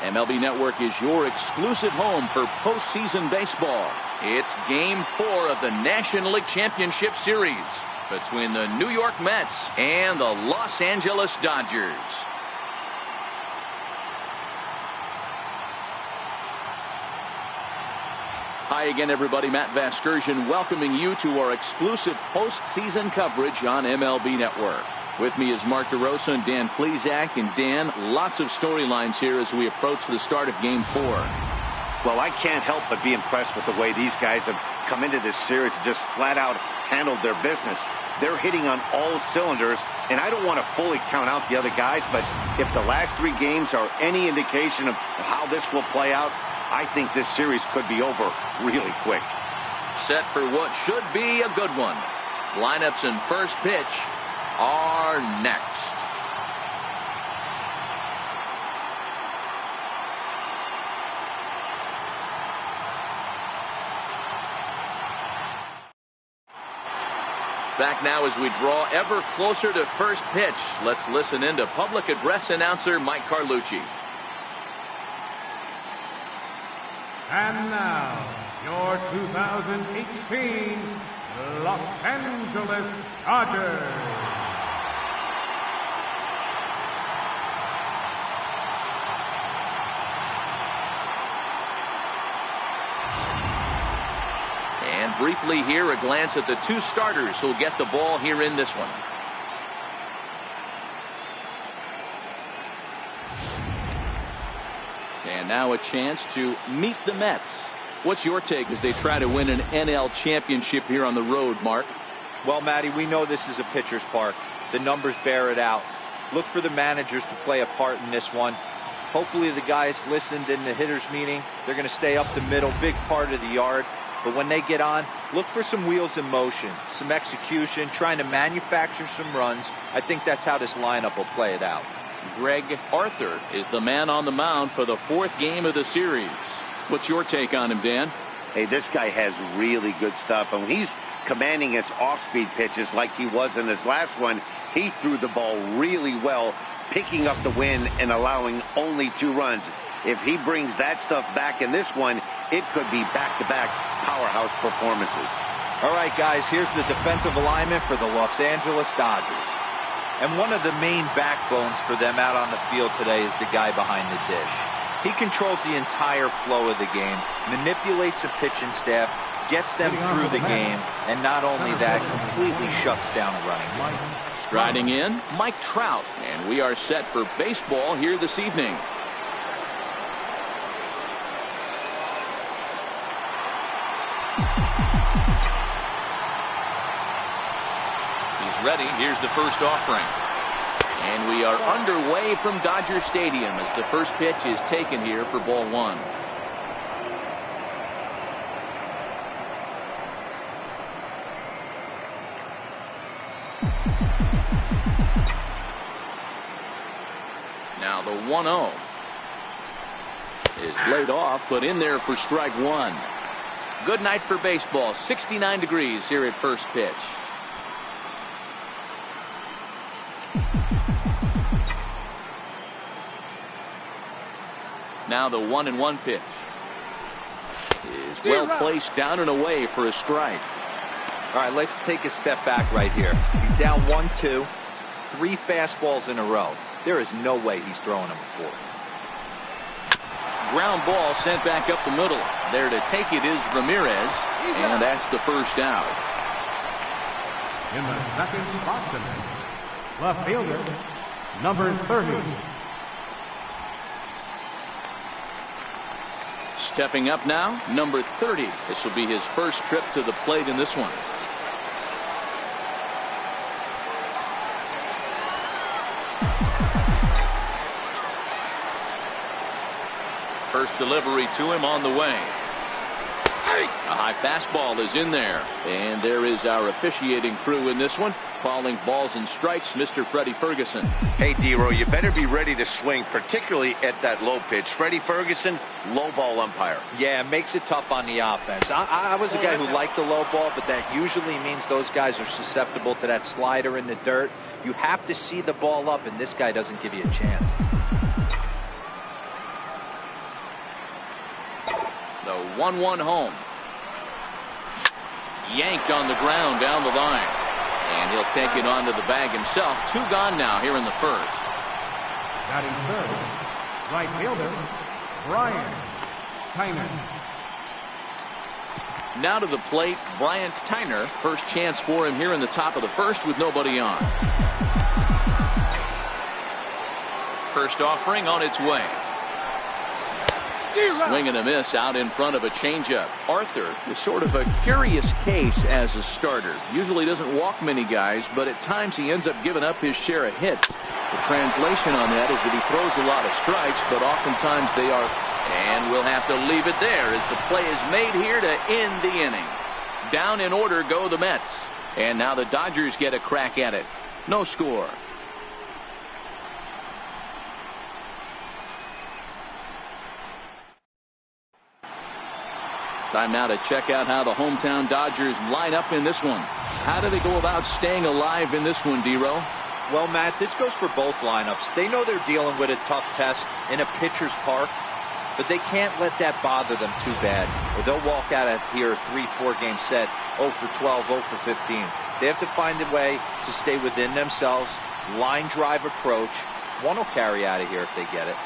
MLB Network is your exclusive home for postseason baseball. It's Game 4 of the National League Championship Series between the New York Mets and the Los Angeles Dodgers. Hi again, everybody. Matt Vasgersian welcoming you to our exclusive postseason coverage on MLB Network. With me is Mark DeRosa and Dan Plesac. And Dan, lots of storylines here as we approach the start of Game 4. Well, I can't help but be impressed with the way these guys have come into this series and just flat out handled their business. They're hitting on all cylinders, and I don't want to fully count out the other guys, but if the last 3 games are any indication of how this will play out, I think this series could be over really quick. Set for what should be a good one. Lineups and first pitch are next. Back now as we draw ever closer to first pitch. Let's listen in to public address announcer Mike Carlucci. And now, your 2018 Los Angeles Dodgers. And briefly here, a glance at the 2 starters who'll get the ball here in this one. And now a chance to meet the Mets. What's your take as they try to win an NL championship here on the road, Mark? Well, Matty, we know this is a pitcher's park. The numbers bear it out. Look for the managers to play a part in this one. Hopefully the guys listened in the hitters meeting. They're going to stay up the middle, big part of the yard. But when they get on, look for some wheels in motion, some execution, trying to manufacture some runs. I think that's how this lineup will play it out. Greg Arthur is the man on the mound for the 4th game of the series. What's your take on him, Dan? Hey, this guy has really good stuff. And when he's commanding his off-speed pitches like he was in his last one, he threw the ball really well, picking up the win and allowing only 2 runs. If he brings that stuff back in this one, it could be back-to-back powerhouse performances. All right, guys, here's the defensive alignment for the Los Angeles Dodgers. And one of the main backbones for them out on the field today is the guy behind the dish. He controls the entire flow of the game, manipulates the pitching staff, gets them through the game, and not only that, completely shuts down a running game. Striding in, Mike Trout, and we are set for baseball here this evening. Ready. Here's the first offering. And we are underway from Dodger Stadium as the first pitch is taken here for ball 1. Now the 1-0 is laid off, but in there for strike 1. Good night for baseball. 69 degrees here at first pitch. Now the 1-1 pitch is well placed down and away for a strike. All right, let's take a step back right here. He's down 1-2, 3 fastballs in a row. There is no way he's throwing him a 4th. Ground ball sent back up the middle. There to take it is Ramirez, and that's the first out. In the second spot today, left fielder, number 30. Stepping up now, number 30. This will be his first trip to the plate in this one. First delivery to him on the way. A high fastball is in there. And there is our officiating crew in this one, calling balls and strikes, Mr. Freddie Ferguson. Hey, D-Row, you better be ready to swing, particularly at that low pitch. Freddie Ferguson, low ball umpire. Yeah, it makes it tough on the offense. I was a guy who liked the low ball, but that usually means those guys are susceptible to that slider in the dirt. You have to see the ball up, and this guy doesn't give you a chance. The 1-1 home. Yanked on the ground down the line. And he'll take it onto the bag himself. 2 gone now here in the first. Batting third, right fielder, Brian Tyner. Now to the plate, Bryant Tyner. First chance for him here in the top of the first with nobody on. First offering on its way. Swing and a miss out in front of a changeup. Arthur is sort of a curious case as a starter. Usually doesn't walk many guys, but at times he ends up giving up his share of hits. The translation on that is that he throws a lot of strikes, but oftentimes they are. And we'll have to leave it there as the play is made here to end the inning. Down in order go the Mets. And now the Dodgers get a crack at it. No score. Time now to check out how the hometown Dodgers line up in this one. How do they go about staying alive in this one, D-Row? Well, Matt, this goes for both lineups. They know they're dealing with a tough test in a pitcher's park, but they can't let that bother them too bad, or they'll walk out of here a 3-4 game set, 0 for 12, 0 for 15. They have to find a way to stay within themselves, line drive approach. One will carry out of here if they get it.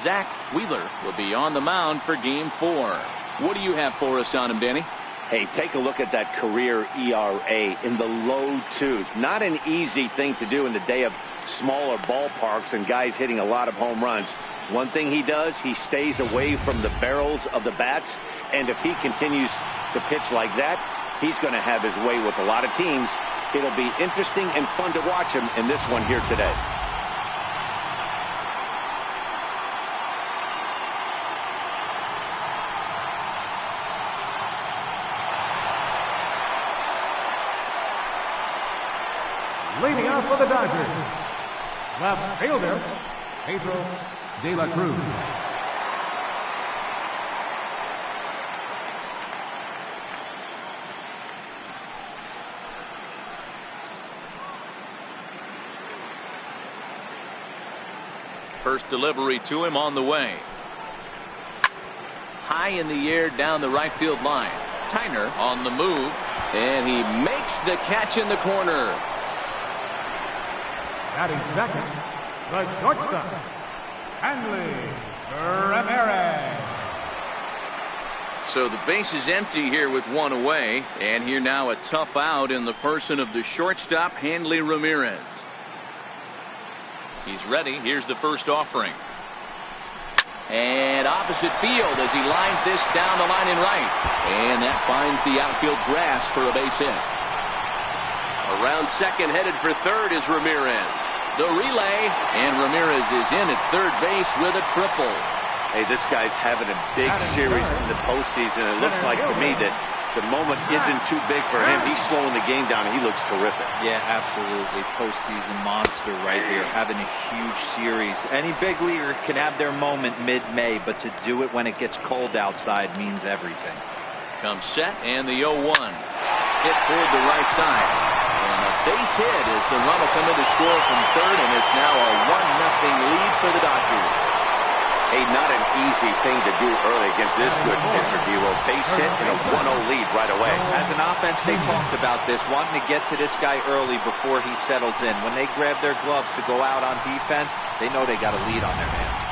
Zach Wheeler will be on the mound for Game 4. What do you have for us on him, Danny? Hey, take a look at that career ERA in the low 2s. Not an easy thing to do in the day of smaller ballparks and guys hitting a lot of home runs. One thing he does, he stays away from the barrels of the bats, and if he continues to pitch like that, he's going to have his way with a lot of teams. It'll be interesting and fun to watch him in this one here today. Leading off for the Dodgers, left fielder, Pedro De La Cruz. First delivery to him on the way. High in the air down the right field line. Tyner on the move, and he makes the catch in the corner. Batting second, the shortstop, Hanley Ramirez. So the base is empty here with 1 away, and here now a tough out in the person of the shortstop, Hanley Ramirez. He's ready. Here's the first offering. And opposite field as he lines this down the line in right. And that finds the outfield grass for a base hit. Around second, headed for third is Ramirez. The relay, and Ramirez is in at third base with a triple. Hey, this guy's having a big series in the postseason. It looks like to me that the moment isn't too big for him. He's slowing the game down. He looks terrific. Yeah, absolutely. Postseason monster right here, having a huge series. Any big leaguer can have their moment mid-May, but to do it when it gets cold outside means everything. Comes set, and the 0-1. Hit toward the right side. And a base hit as the run will come in to score from third, and it's now a 1-0 lead for the Dodgers. Hey, not an easy thing to do early against this good pitcher, D-Row. Base hit and a 1-0 lead right away. As an offense, they talked about this, wanting to get to this guy early before he settles in. When they grab their gloves to go out on defense, they know they got a lead on their hands.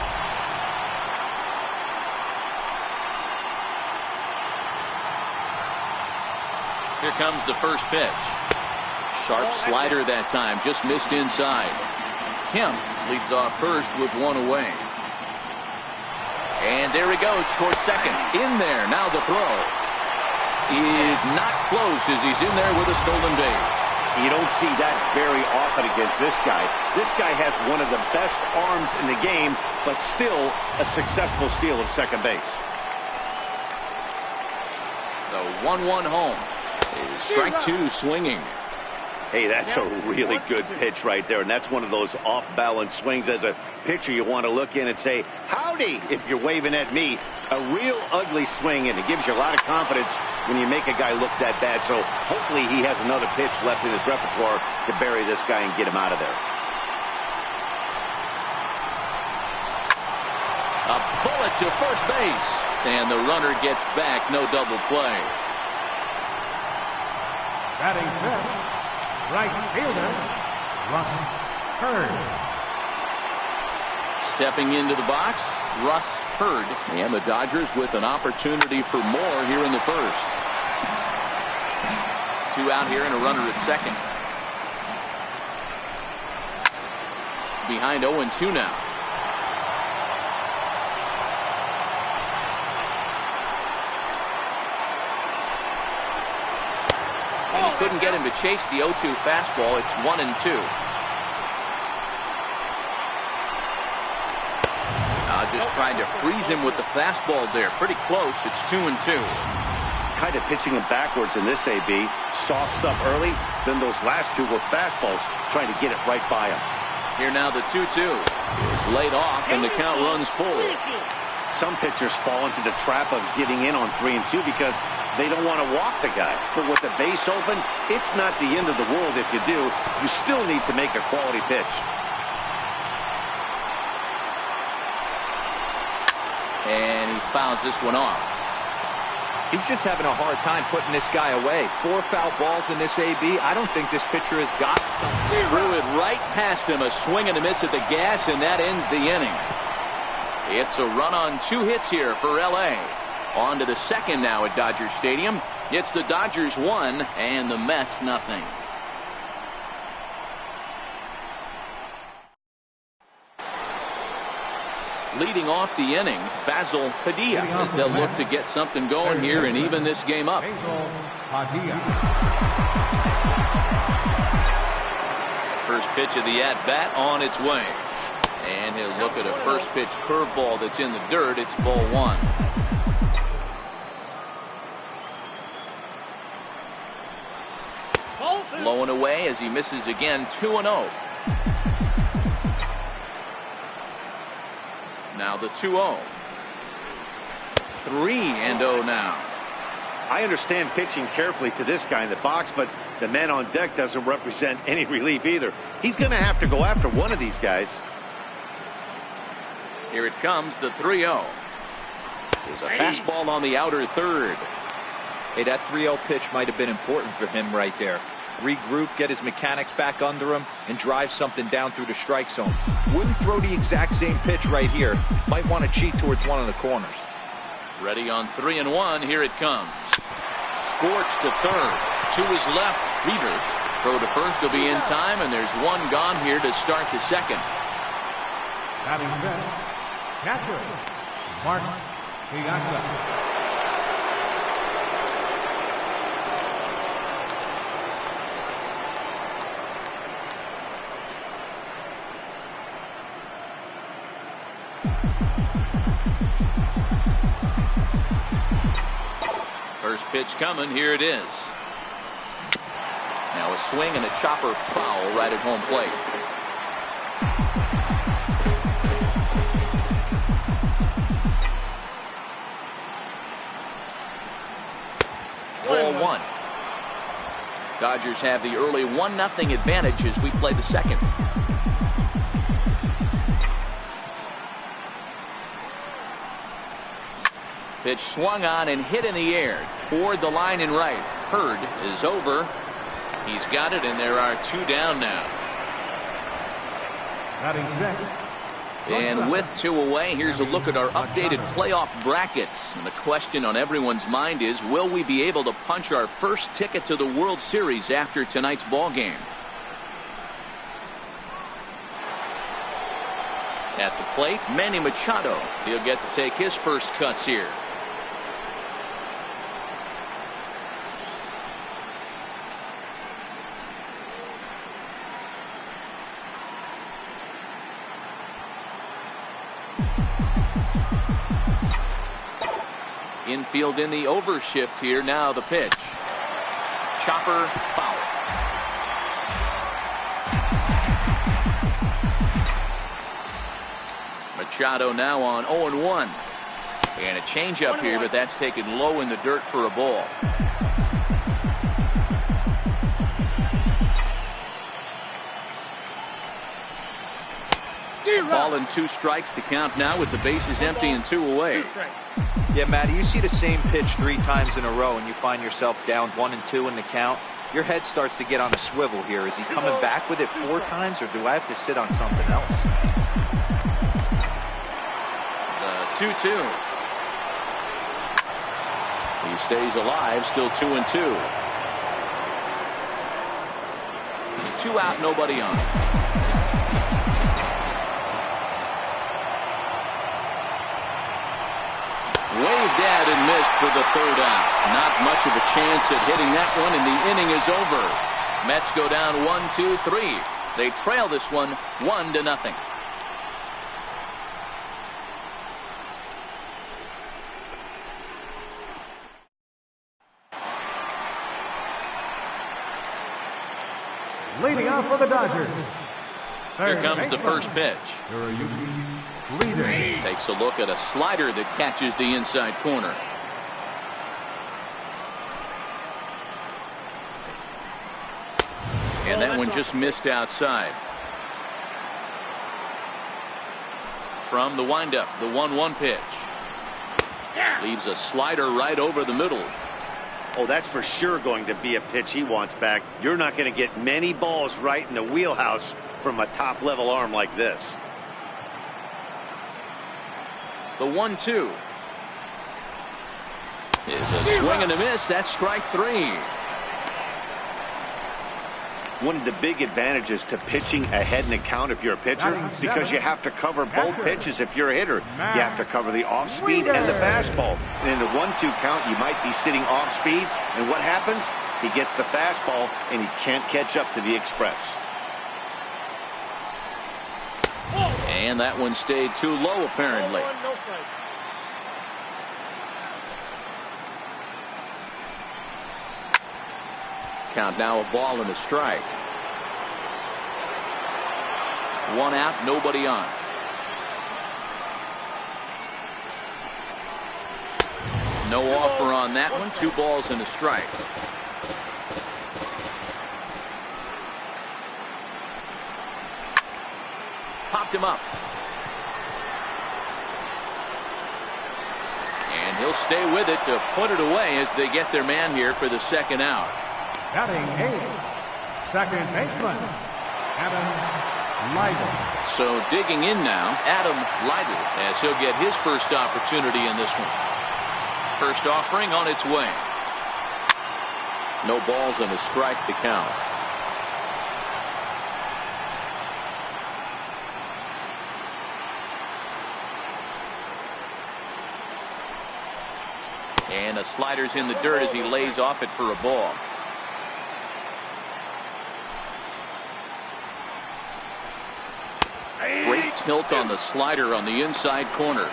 Here comes the first pitch. Sharp slider that time, just missed inside. Kemp leads off first with 1 away. And there he goes towards second. In there, now the throw is not close as he's in there with a stolen base. You don't see that very often against this guy. This guy has one of the best arms in the game, but still a successful steal of second base. The 1-1 home. Strike 2 swinging. Hey, that's a really good pitch right there, and that's one of those off-balance swings. As a pitcher, you want to look in and say, howdy, if you're waving at me. A real ugly swing, and it gives you a lot of confidence when you make a guy look that bad. So hopefully he has another pitch left in his repertoire to bury this guy and get him out of there. A bullet to first base. And the runner gets back. No double play. Batting fifth, right fielder, Russ Hurd. Stepping into the box, Russ Hurd. And the Dodgers with an opportunity for more here in the first. 2 out here and a runner at second. Behind 0-2 now. And he couldn't get him to chase the 0-2 fastball. It's 1-2. Just trying to freeze him with the fastball there. Pretty close. It's 2-2. Kind of pitching him backwards in this AB. Soft stuff early, then those last 2 were fastballs, trying to get it right by him. Here now the 2-2 is laid off and the count runs full. Some pitchers fall into the trap of getting in on 3-2 because they don't want to walk the guy. But with the base open, it's not the end of the world if you do. You still need to make a quality pitch. And he fouls this one off. He's just having a hard time putting this guy away. 4 foul balls in this AB. I don't think this pitcher has got something. Threw it right past him. A swing and a miss at the gas, and that ends the inning. It's a run on 2 hits here for LA. On to the second now at Dodger Stadium. It's the Dodgers 1 and the Mets nothing. Leading off the inning, Basil Padilla, as they'll look to get something going here and even this game up. First pitch of the at-bat on its way. And he'll look at a first pitch curveball that's in the dirt. It's ball 1. Blowing away as he misses again. 2-0. Now the 2-0. 3-0 now. I understand pitching carefully to this guy in the box, but the man on deck doesn't represent any relief either. He's going to have to go after one of these guys. Here it comes, the 3-0. There's a fastball on the outer third. Hey, that 3-0 pitch might have been important for him right there. Regroup, get his mechanics back under him, and drive something down through the strike zone. Wouldn't throw the exact same pitch right here. Might want to cheat towards one of the corners. Ready on 3-1. Here it comes. Scorched to third. To his left. Reader. Throw to first will be in time, and there's one gone here to start the second. Batting fifth, catcher, Mark Piazza. First pitch coming. Here it is. Now a swing and a chopper foul right at home plate. Ball 1. Dodgers have the early 1-0 advantage as we play the second. Pitch swung on and hit in the air toward the line and right. Hurd is over. He's got it, and there are 2 down now. And with 2 away, here's a look at our updated playoff brackets. And the question on everyone's mind is, will we be able to punch our first ticket to the World Series after tonight's ball game? At the plate, Manny Machado. He'll get to take his first cuts here. Infield in the overshift here. Now the pitch. Chopper foul. Machado now on 0-1. And a changeup here, but that's taken low in the dirt for a ball. Ball Ball and 2 strikes to count now with the bases empty and 2 away. Yeah, Matty, you see the same pitch 3 times in a row and you find yourself down 1 and 2 in the count. Your head starts to get on a swivel here. Is he coming back with it 4 times, or do I have to sit on something else? The 2-2. He stays alive, still 2 and 2. 2 out, nobody on. Waved at and missed for the 3rd out. Not much of a chance at hitting that one, and the inning is over. Mets go down 1-2-3. They trail this one 1-0. Leading off for the Dodgers. Here comes the first pitch. Leading. Takes a look at a slider that catches the inside corner. And that one just missed outside. From the windup, the 1-1 pitch. Leaves a slider right over the middle. Oh, that's for sure going to be a pitch he wants back. You're not going to get many balls right in the wheelhouse from a top-level arm like this. The 1-2 is a swing and a miss. That's strike 3. One of the big advantages to pitching ahead in the count if you're a pitcher, because you have to cover both pitches. If you're a hitter, you have to cover the off speed and the fastball. And in the 1-2 count, you might be sitting off speed, and what happens? He gets the fastball and he can't catch up to the express. And that one stayed too low, apparently. Count now, a ball and a strike. 1 out, nobody on. No offer on that one. 2 balls and a strike. Popped him up. And he'll stay with it to put it away as they get their man here for the 2nd out. Batting 8th, second baseman, Adam Lytle. So digging in now, Adam Lytle, as he'll get his first opportunity in this one. First offering on its way. No balls and a strike to count. And a slider's in the dirt as he lays off it for a ball. Great tilt on the slider on the inside corner.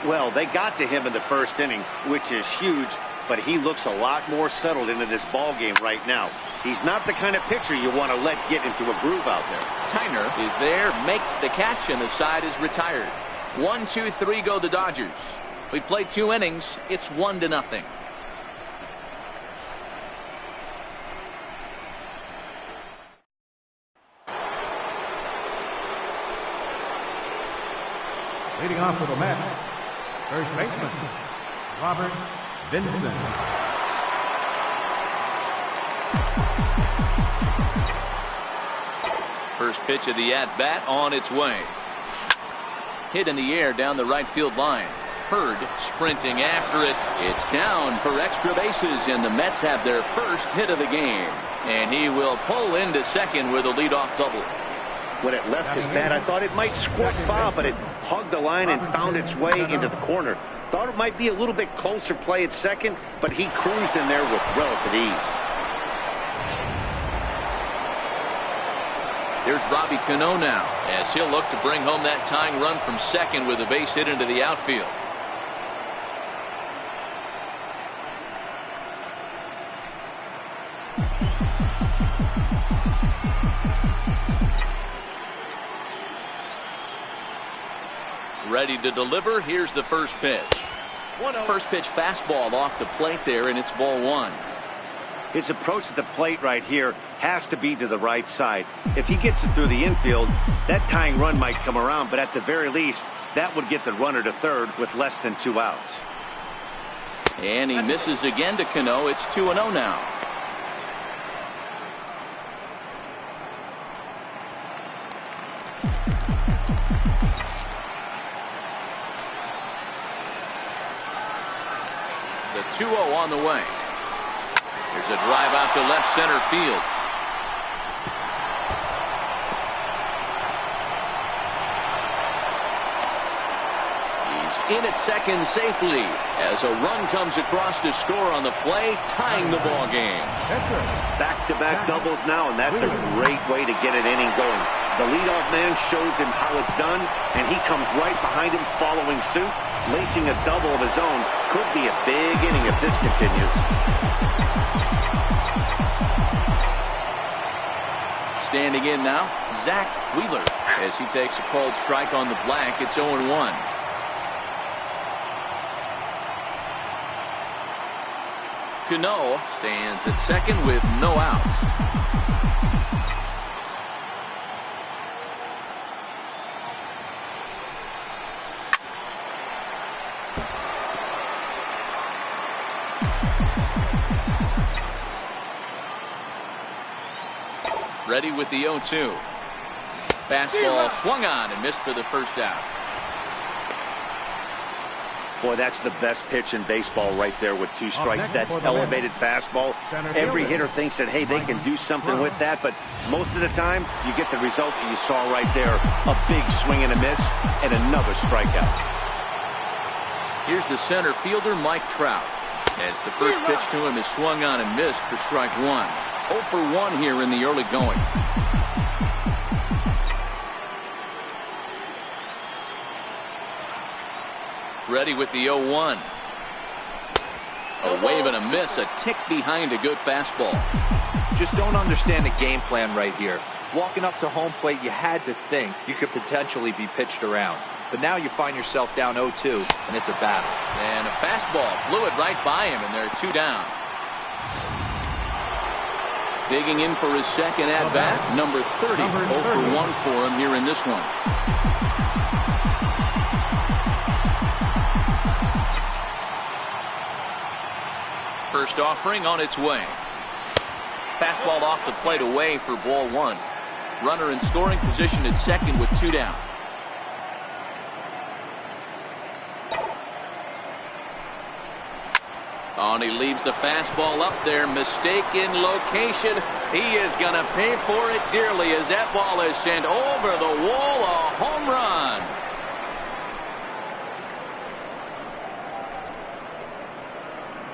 Well, they got to him in the 1st inning, which is huge, but he looks a lot more settled into this ball game right now. He's not the kind of pitcher you want to let get into a groove out there. Tyner is there, makes the catch, and the side is retired. 1-2-3 go the Dodgers. We played 2 innings. It's 1-0. Leading off for the Mets, first baseman, Robert Vincent. First pitch of the at-bat on its way. Hit in the air down the right field line. Hurd sprinting after it. It's down for extra bases, and the Mets have their first hit of the game. And he will pull into second with a leadoff double. When it left his bat, I thought it might squirt foul, but it hugged the line and found its way into the corner. Thought it might be a little bit closer play at second, but he cruised in there with relative ease. Here's Robbie Cano now, as he'll look to bring home that tying run from second with a base hit into the outfield. Ready to deliver. Here's the first pitch. First pitch fastball off the plate there, and it's ball 1. His approach to the plate right here has to be to the right side. If he gets it through the infield, that tying run might come around, but at the very least, that would get the runner to third with less than 2 outs. And he misses again to Cano. It's 2-0 now. The 2-0 on the way. There's a drive out to left center field. He's in at second safely as a run comes across to score on the play, tying the ball game. Back-to-back doubles now, and that's a great way to get an inning going. The leadoff man shows him how it's done, and he comes right behind him following suit. Lacing a double of his own could be a big inning if this continues. Standing in now, Zach Wheeler, as he takes a called strike on the black. It's 0-1. Cano stands at second with no outs. Ready with the 0-2. Fastball swung on and missed for the first out. Boy, that's the best pitch in baseball right there with 2 strikes. That elevated fastball. Every hitter thinks that, hey, they can do something with that, but most of the time, you get the result that you saw right there. A big swing and a miss, and another strikeout. Here's the center fielder, Mike Trout, as the first pitch to him is swung on and missed for strike 1. 0 for 1 here in the early going. Ready with the 0-1. A wave and a miss, a tick behind a good fastball. Just don't understand the game plan right here. Walking up to home plate, you had to think you could potentially be pitched around. But now you find yourself down 0-2, and it's a battle. And a fastball flew it right by him, and they're 2 down. Digging in for his second at-bat, number 30. 0 for 1 for him here in this one. First offering on its way. Fastball off the plate away for ball 1. Runner in scoring position at second with 2 down. Oh, and he leaves the fastball up there. Mistaken location. He is going to pay for it dearly as that ball is sent over the wall. A home run.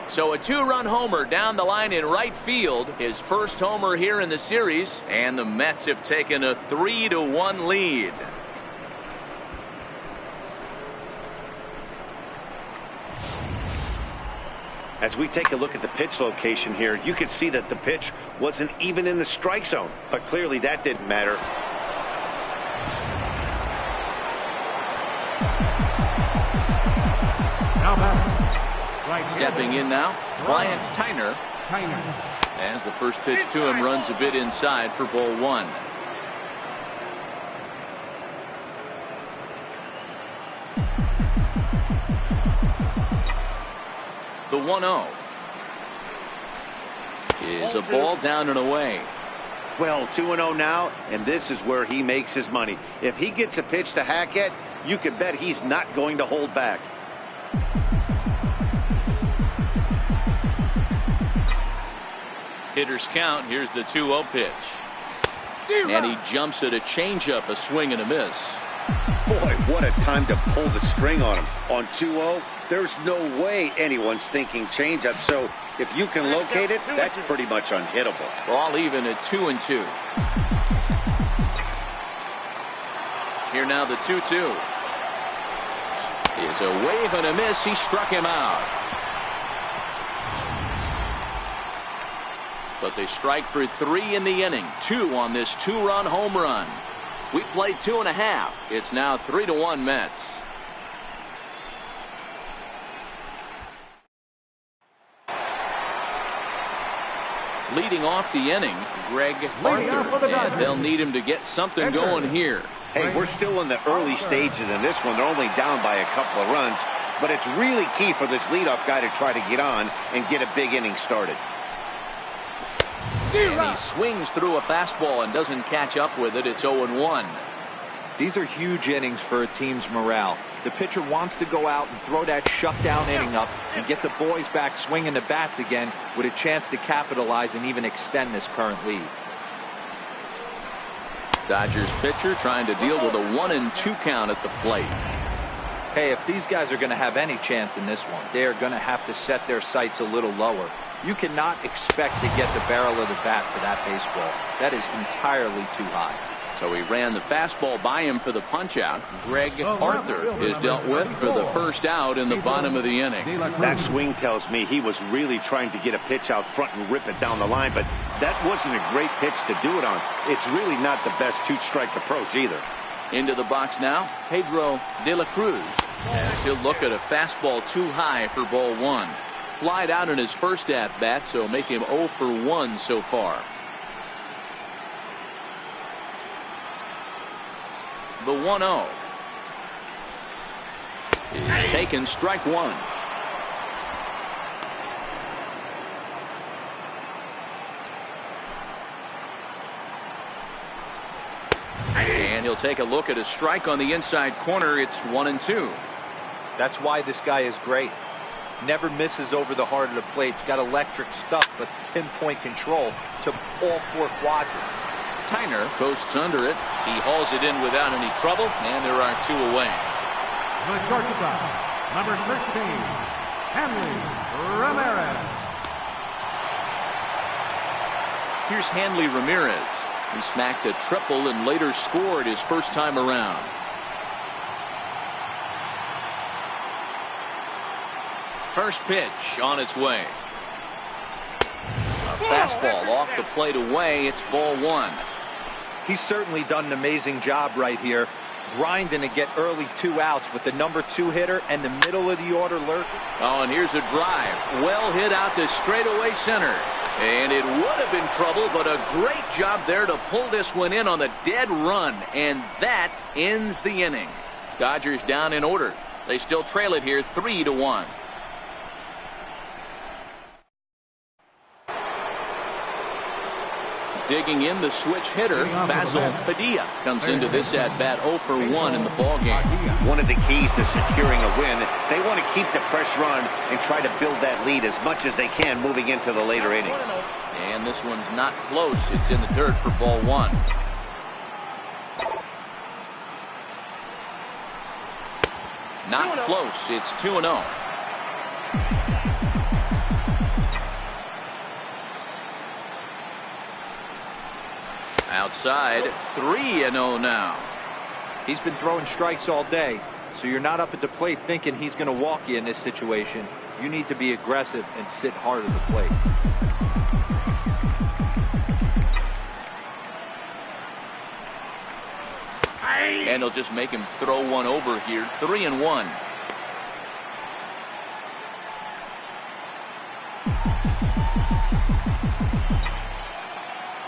So a 2-run homer down the line in right field. His first homer here in the series. And the Mets have taken a 3-1 lead. As we take a look at the pitch location here, you could see that the pitch wasn't even in the strike zone, but clearly that didn't matter. Now back. Stepping in now, Bryant Tyner. As the first pitch to him runs a bit inside for ball 1. The 1-0 is a ball down and away. Well, 2-0 now, and this is where he makes his money. If he gets a pitch to Hackett, you can bet he's not going to hold back. Hitters count. Here's the 2-0 pitch. And he jumps at a changeup, a swing and a miss. Boy, what a time to pull the string on him. On 2-0, there's no way anyone's thinking changeup. So if you can locate it, that's pretty much unhittable. All even at 2-2. Here now the 2-2. Is a wave and a miss. He struck him out. But they strike for 3 in the inning. 2 on this 2-run home run. We played 2.5. It's now 3-1 Mets. Leading off the inning, Greg Arthur, and they'll need him to get something going here. Hey, we're still in the early stages in this one. They're only down by a couple of runs, but it's really key for this leadoff guy to try to get on and get a big inning started. And he swings through a fastball and doesn't catch up with it. It's 0-1. These are huge innings for a team's morale. The pitcher wants to go out and throw that shutdown inning up and get the boys back swinging the bats again with a chance to capitalize and even extend this current lead. Dodgers pitcher trying to deal with a 1-2 count at the plate. Hey, if these guys are going to have any chance in this one, they are going to have to set their sights a little lower. You cannot expect to get the barrel of the bat to that baseball. That is entirely too high. So he ran the fastball by him for the punch-out. Greg Arthur is dealt with for the first out in the bottom of the inning. That swing tells me he was really trying to get a pitch out front and rip it down the line, but that wasn't a great pitch to do it on. It's really not the best two-strike approach either. Into the box now, Pedro de la Cruz. As he'll look at a fastball too high for ball one. Flied out in his first at-bat, so make him 0 for 1 so far. The 1-0 is taken, strike one. And he'll take a look at a strike on the inside corner. It's 1-2. That's why this guy is great. Never misses over the heart of the plate. He's got electric stuff, but pinpoint control to all four quadrants. Tyner coasts under it. He hauls it in without any trouble, and there are two away. The shortstop, number 13, Hanley Ramirez. Here's Hanley Ramirez. He smacked a triple and later scored his first time around. First pitch on its way. A fastball off the plate away. It's ball one. He's certainly done an amazing job right here, grinding to get early 2 outs with the number 2 hitter and the middle of the order lurking. Oh, and here's a drive. Well hit out to straightaway center. And it would have been trouble, but a great job there to pull this one in on the dead run. And that ends the inning. Dodgers down in order. They still trail it here 3-1. Digging in, the switch hitter, Basil Padilla, comes into this at-bat 0 for 1 in the ballgame. One of the keys to securing a win, they want to keep the pressure on and try to build that lead as much as they can moving into the later innings. And this one's not close. It's in the dirt for ball one. Not close. It's 2-0. Outside, 3-0 now. He's been throwing strikes all day, so you're not up at the plate thinking he's going to walk you in this situation. You need to be aggressive and sit hard at the plate. And he'll just make him throw one over here. 3-1.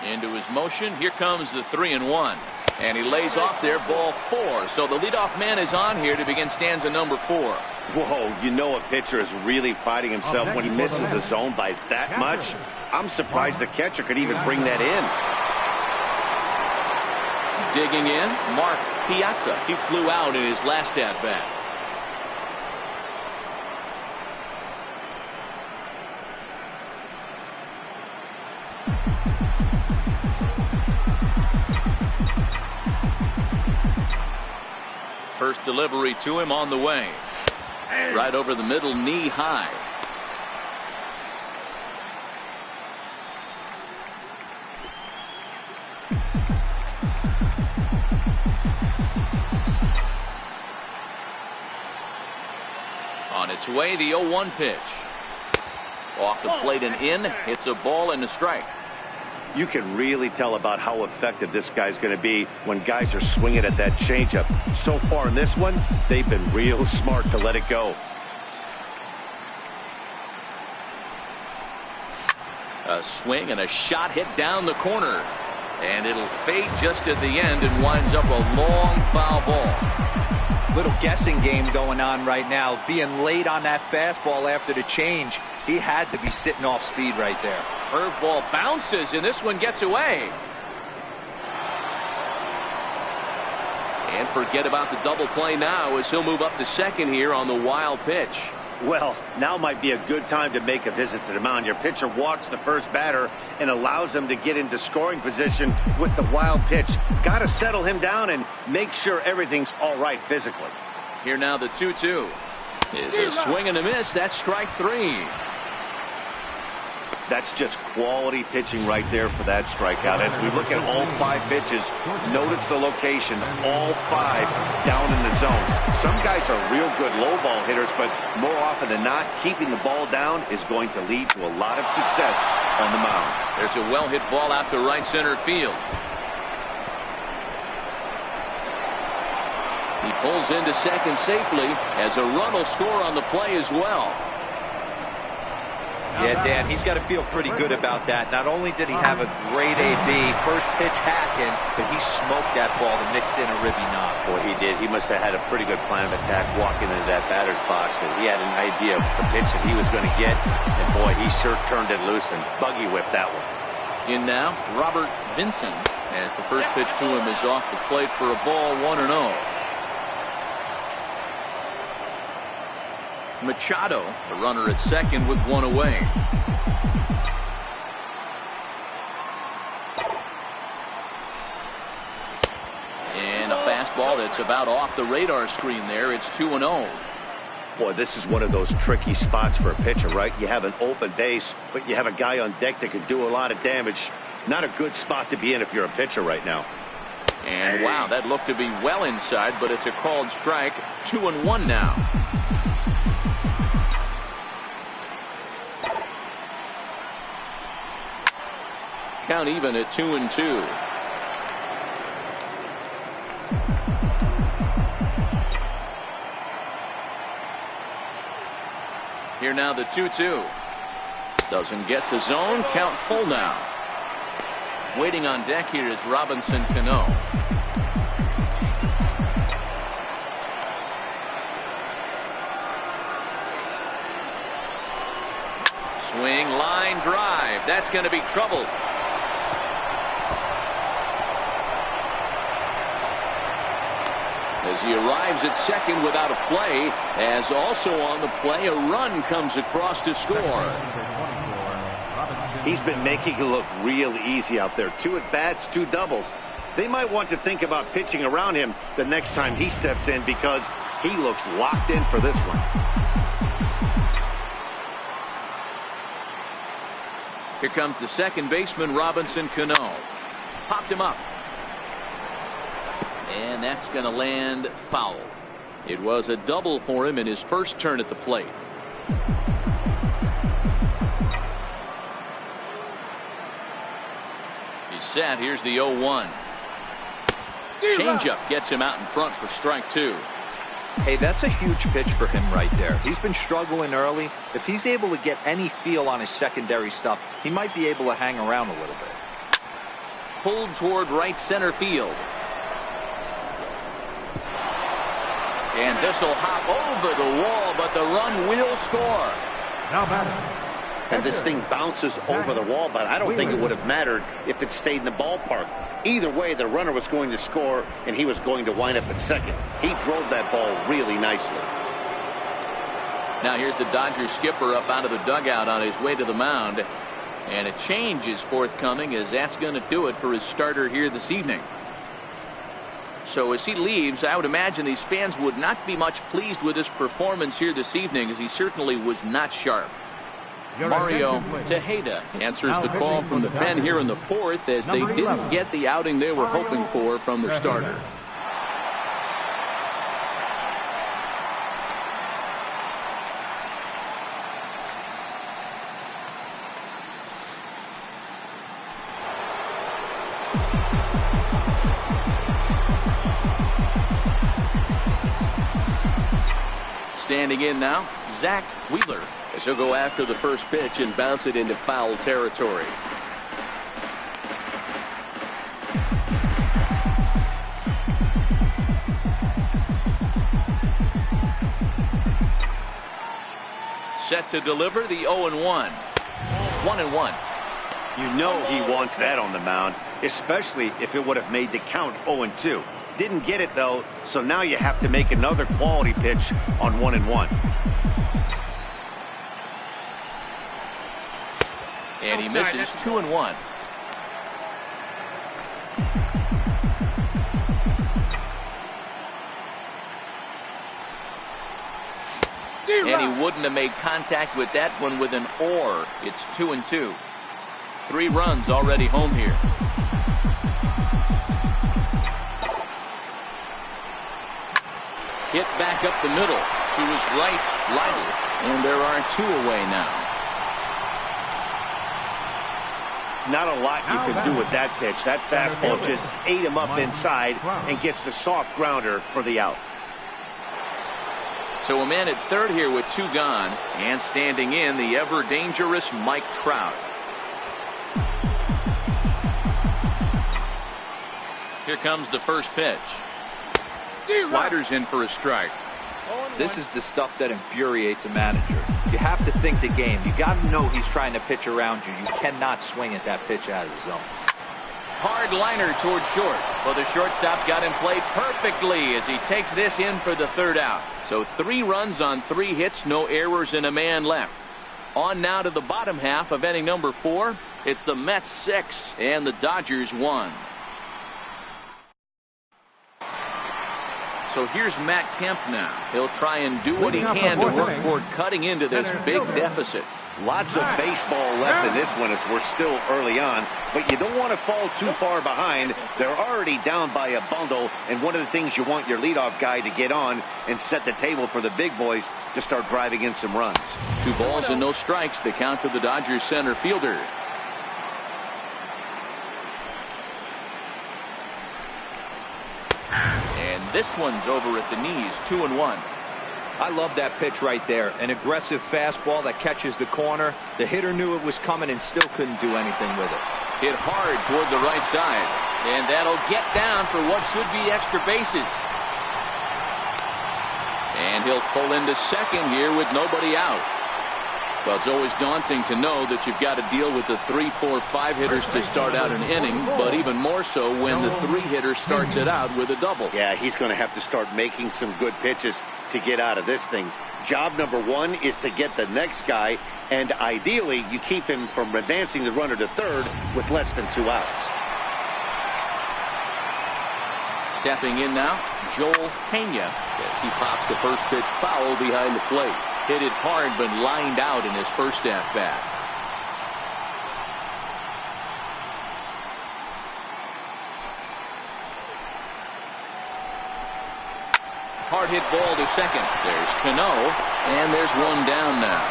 Into his motion. Here comes the 3-1. And he lays off there, ball 4. So the leadoff man is on here to begin stanza number 4. Whoa, you know a pitcher is really fighting himself when he misses a zone by that much. I'm surprised the catcher could even bring that in. Digging in, Mark Piazza. He flew out in his last at-bat. First delivery to him on the way. Right over the middle, knee high. On its way, the 0-1 pitch. Off the plate and in. It's a ball and a strike. You can really tell about how effective this guy's going to be when guys are swinging at that changeup. So far in this one, they've been real smart to let it go. A swing and a shot hit down the corner. And it'll fade just at the end and winds up a long foul ball. Little guessing game going on right now. Being late on that fastball after the change. He had to be sitting off speed right there. Curveball bounces, and this one gets away. And forget about the double play now as he'll move up to second here on the wild pitch. Well, now might be a good time to make a visit to the mound. Your pitcher walks the first batter and allows him to get into scoring position with the wild pitch. Got to settle him down and make sure everything's all right physically. Here now the 2-2 is a swing and a miss. That's strike 3. That's just quality pitching right there for that strikeout. As we look at all 5 pitches, notice the location, all 5 down in the zone. Some guys are real good low ball hitters, but more often than not, keeping the ball down is going to lead to a lot of success on the mound. There's a well hit ball out to right center field. He pulls into second safely as a run will score on the play as well. Yeah, Dan, he's got to feel pretty good about that. Not only did he have a great AB, first pitch hacking, but he smoked that ball to mix in a ribby knock. Boy, he did. He must have had a pretty good plan of attack walking into that batter's box. And he had an idea of the pitch that he was going to get. And boy, he sure turned it loose and buggy whipped that one. In now, Robert Vincent, as the first pitch to him is off the plate for a ball, 1-0. Machado, the runner at second with 1 away. And a fastball that's about off the radar screen there. It's 2-0. Boy, this is one of those tricky spots for a pitcher, right? You have an open base, but you have a guy on deck that can do a lot of damage. Not a good spot to be in if you're a pitcher right now. And wow, that looked to be well inside, but it's a called strike. 2-1 now. Count even at 2-2. Here now the 2-2. Doesn't get the zone. Count full now. Waiting on deck here is Robinson Cano. Swing, line drive. That's going to be trouble. As he arrives at second without a play, as also on the play, a run comes across to score. He's been making it look real easy out there. 2 at-bats, 2 doubles. They might want to think about pitching around him the next time he steps in because he looks locked in for this one. Here comes the second baseman, Robinson Cano. Popped him up. And that's going to land foul. It was a double for him in his first turn at the plate. He's set. Here's the 0-1. Changeup gets him out in front for strike 2. Hey, that's a huge pitch for him right there. He's been struggling early. If he's able to get any feel on his secondary stuff, he might be able to hang around a little bit. Pulled toward right center field. And this will hop over the wall, but the run will score. Now batting. And this thing bounces over the wall, but I don't think it would have mattered if it stayed in the ballpark. Either way, the runner was going to score, and he was going to wind up at second. He drove that ball really nicely. Now here's the Dodgers skipper up out of the dugout on his way to the mound. And a change is forthcoming, as that's going to do it for his starter here this evening. So as he leaves, I would imagine these fans would not be much pleased with his performance here this evening, as he certainly was not sharp. Mario Tejeda answers the call from the pen here in the fourth, as they didn't get the outing they were hoping for from their starter. Standing in now, Zach Wheeler, as he'll go after the first pitch and bounce it into foul territory. Set to deliver the 0-1. 1-1. You know he wants that on the mound, especially if it would have made the count 0-2. Didn't get it, though, so now you have to make another quality pitch on 1-1. And he misses 2-1. And he wouldn't have made contact with that one with an or. It's 2-2. 3 runs already home here. Hit back up the middle to his right, Lytle. And there are 2 away now. Not a lot you can do with that pitch. That fastball just ate him up inside and gets the soft grounder for the out. So a man at third here with 2 gone, and standing in the ever dangerous Mike Trout. Here comes the first pitch. Sliders in for a strike. This is the stuff that infuriates a manager. You have to think the game. You got to know he's trying to pitch around you. You cannot swing at that pitch out of the zone. Hard liner towards short. Well, the shortstop's got him played perfectly as he takes this in for the 3rd out. So 3 runs on 3 hits, no errors, and a man left. On now to the bottom half of inning number 4. It's the Mets 6 and the Dodgers 1. So here's Matt Kemp now. He'll try and do what he can to work toward cutting into this big deficit. Lots of baseball left in this one as we're still early on, but you don't want to fall too far behind. They're already down by a bundle, and one of the things you want your leadoff guy to get on and set the table for the big boys to start driving in some runs. 2 balls and no strikes. The count to the Dodgers center fielder. And this one's over at the knees, 2-1. I love that pitch right there. An aggressive fastball that catches the corner. The hitter knew it was coming and still couldn't do anything with it. Hit hard toward the right side. And that'll get down for what should be extra bases. And he'll pull into second here with nobody out. Well, it's always daunting to know that you've got to deal with the 3, 4, 5 hitters to start out an inning, but even more so when the 3 hitter starts it out with a double. Yeah, he's going to have to start making some good pitches to get out of this thing. Job number 1 is to get the next guy, and ideally you keep him from advancing the runner to third with less than 2 outs. Stepping in now, Joel Pena, as he pops the first pitch foul behind the plate. Hit it hard, but lined out in his first at-bat. Hard hit ball to second. There's Cano, and there's 1 down now.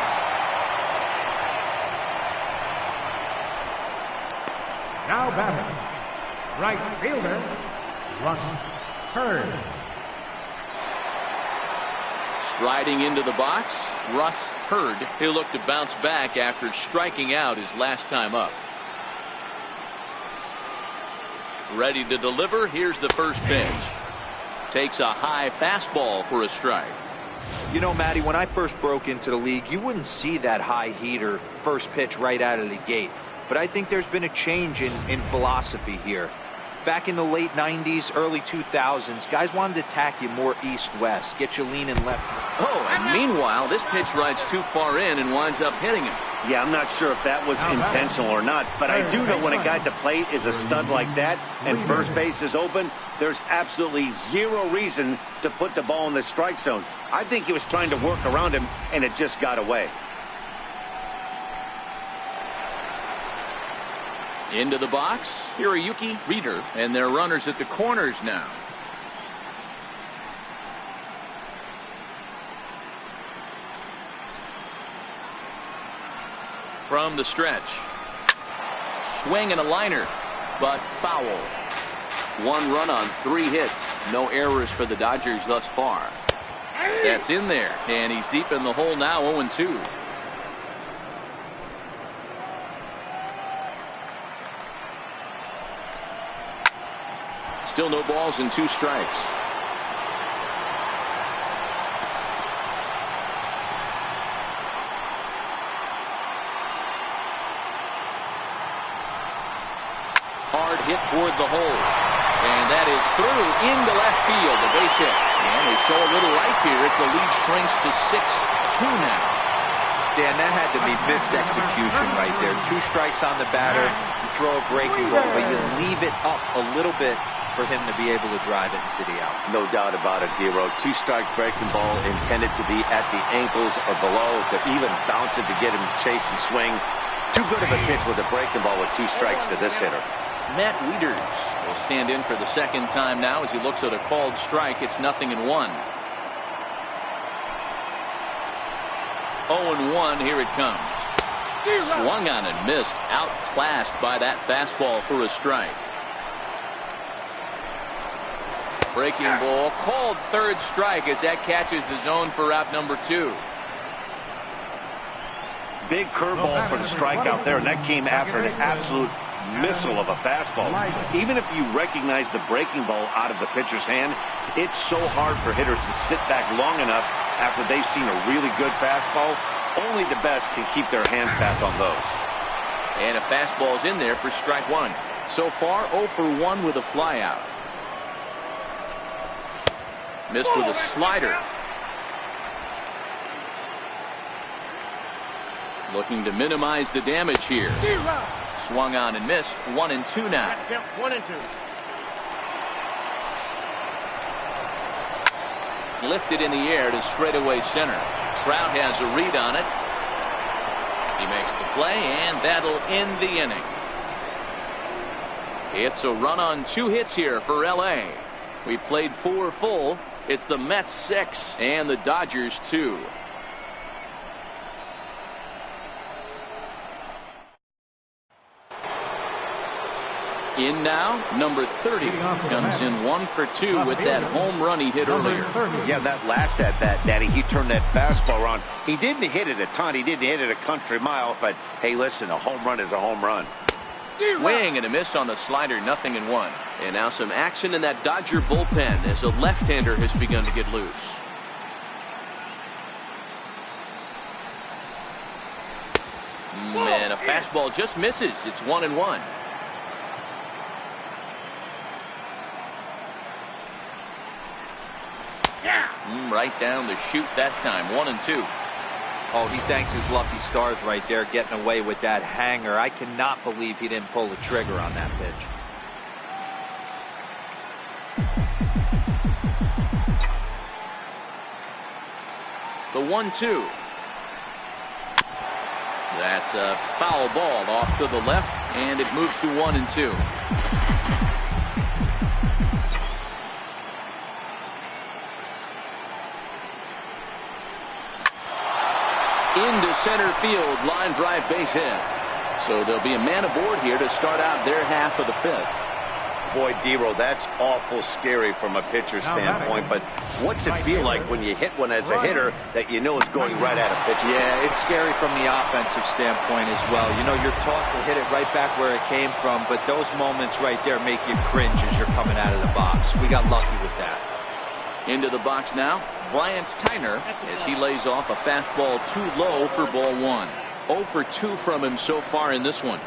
Now batting, right fielder, Russ Hurd. Striding into the box, Russ Hurd. He'll look to bounce back after striking out his last time up. Ready to deliver. Here's the first pitch. Takes a high fastball for a strike. You know, Matty, when I first broke into the league, you wouldn't see that high heater first pitch right out of the gate. But I think there's been a change in philosophy here. Back in the late 90s, early 2000s, guys wanted to attack you more east-west, get you leaning left. Oh, and meanwhile, this pitch rides too far in and winds up hitting him. Yeah, I'm not sure if that was intentional or not, but I do know when a guy at the plate is a stud like that and first base is open, there's absolutely 0 reason to put the ball in the strike zone. I think he was trying to work around him, and it just got away. Into the box, Hiroyuki Reeder, and their runners at the corners now. From the stretch. Swing and a liner, but foul. 1 run on 3 hits. No errors for the Dodgers thus far. That's in there, and he's deep in the hole now. 0-2. Still no balls and 2 strikes. Hard hit toward the hole. And that is through into left field. The base hit. And they show a little life here as the lead shrinks to 6-2 now. Dan, that had to be missed execution right there. 2 strikes on the batter. You throw a breaking ball, but you leave it up a little bit for him to be able to drive it into the out. No doubt about it, Dero. 2-strike breaking ball intended to be at the ankles or below, to even bounce it to get him to chase and swing. Too good of a pitch with a breaking ball with 2 strikes to this hitter. Matt Wieters will stand in for the second time now as he looks at a called strike. It's 0-1. 0-1. Here it comes. Swung on and missed. Outclassed by that fastball for a strike. Breaking ball called. 3rd strike as that catches the zone for out number 2. Big curveball for the strikeout there, and that came after an absolute missile of a fastball. Even if you recognize the breaking ball out of the pitcher's hand, it's so hard for hitters to sit back long enough after they've seen a really good fastball. Only the best can keep their hands back on those. And a fastball's in there for strike 1. So far 0 for 1 with a flyout. Missed with a slider. Looking to minimize the damage here. Swung on and missed. 1-2 now. 1-2. Lifted in the air to straightaway center. Trout has a read on it. He makes the play, and that'll end the inning. It's a run on 2 hits here for LA. We played 4 full. It's the Mets 6 and the Dodgers 2. In now, number 30 comes in 1 for 2 with that home run he hit earlier. Yeah, that last at bat, Daddy, he turned that fastball around. He didn't hit it a ton. He didn't hit it a country mile. But, hey, listen, a home run is a home run. Swing and a miss on the slider. 0-1. And now some action in that Dodger bullpen as a left-hander has begun to get loose. And a fastball just misses. It's 1-1. Right down the chute that time. 1-2. Oh, he thanks his lucky stars right there, getting away with that hanger. I cannot believe he didn't pull the trigger on that pitch. The 1-2. That's a foul ball off to the left, and it moves to 1-2. Into center field, line drive base hit. So there'll be a man aboard here to start out their half of the 5th. Boy, Dero, that's awful scary from a pitcher's standpoint. But what's it feel like when you hit one as a hitter that you know is going right at a pitcher? Yeah, it's scary from the offensive standpoint as well. You know, you're taught to hit it right back where it came from, but those moments right there make you cringe as you're coming out of the box. We got lucky with that. Into the box now, Bryant Tyner, as he lays off a fastball too low for ball 1. 0 for 2 from him so far in this one.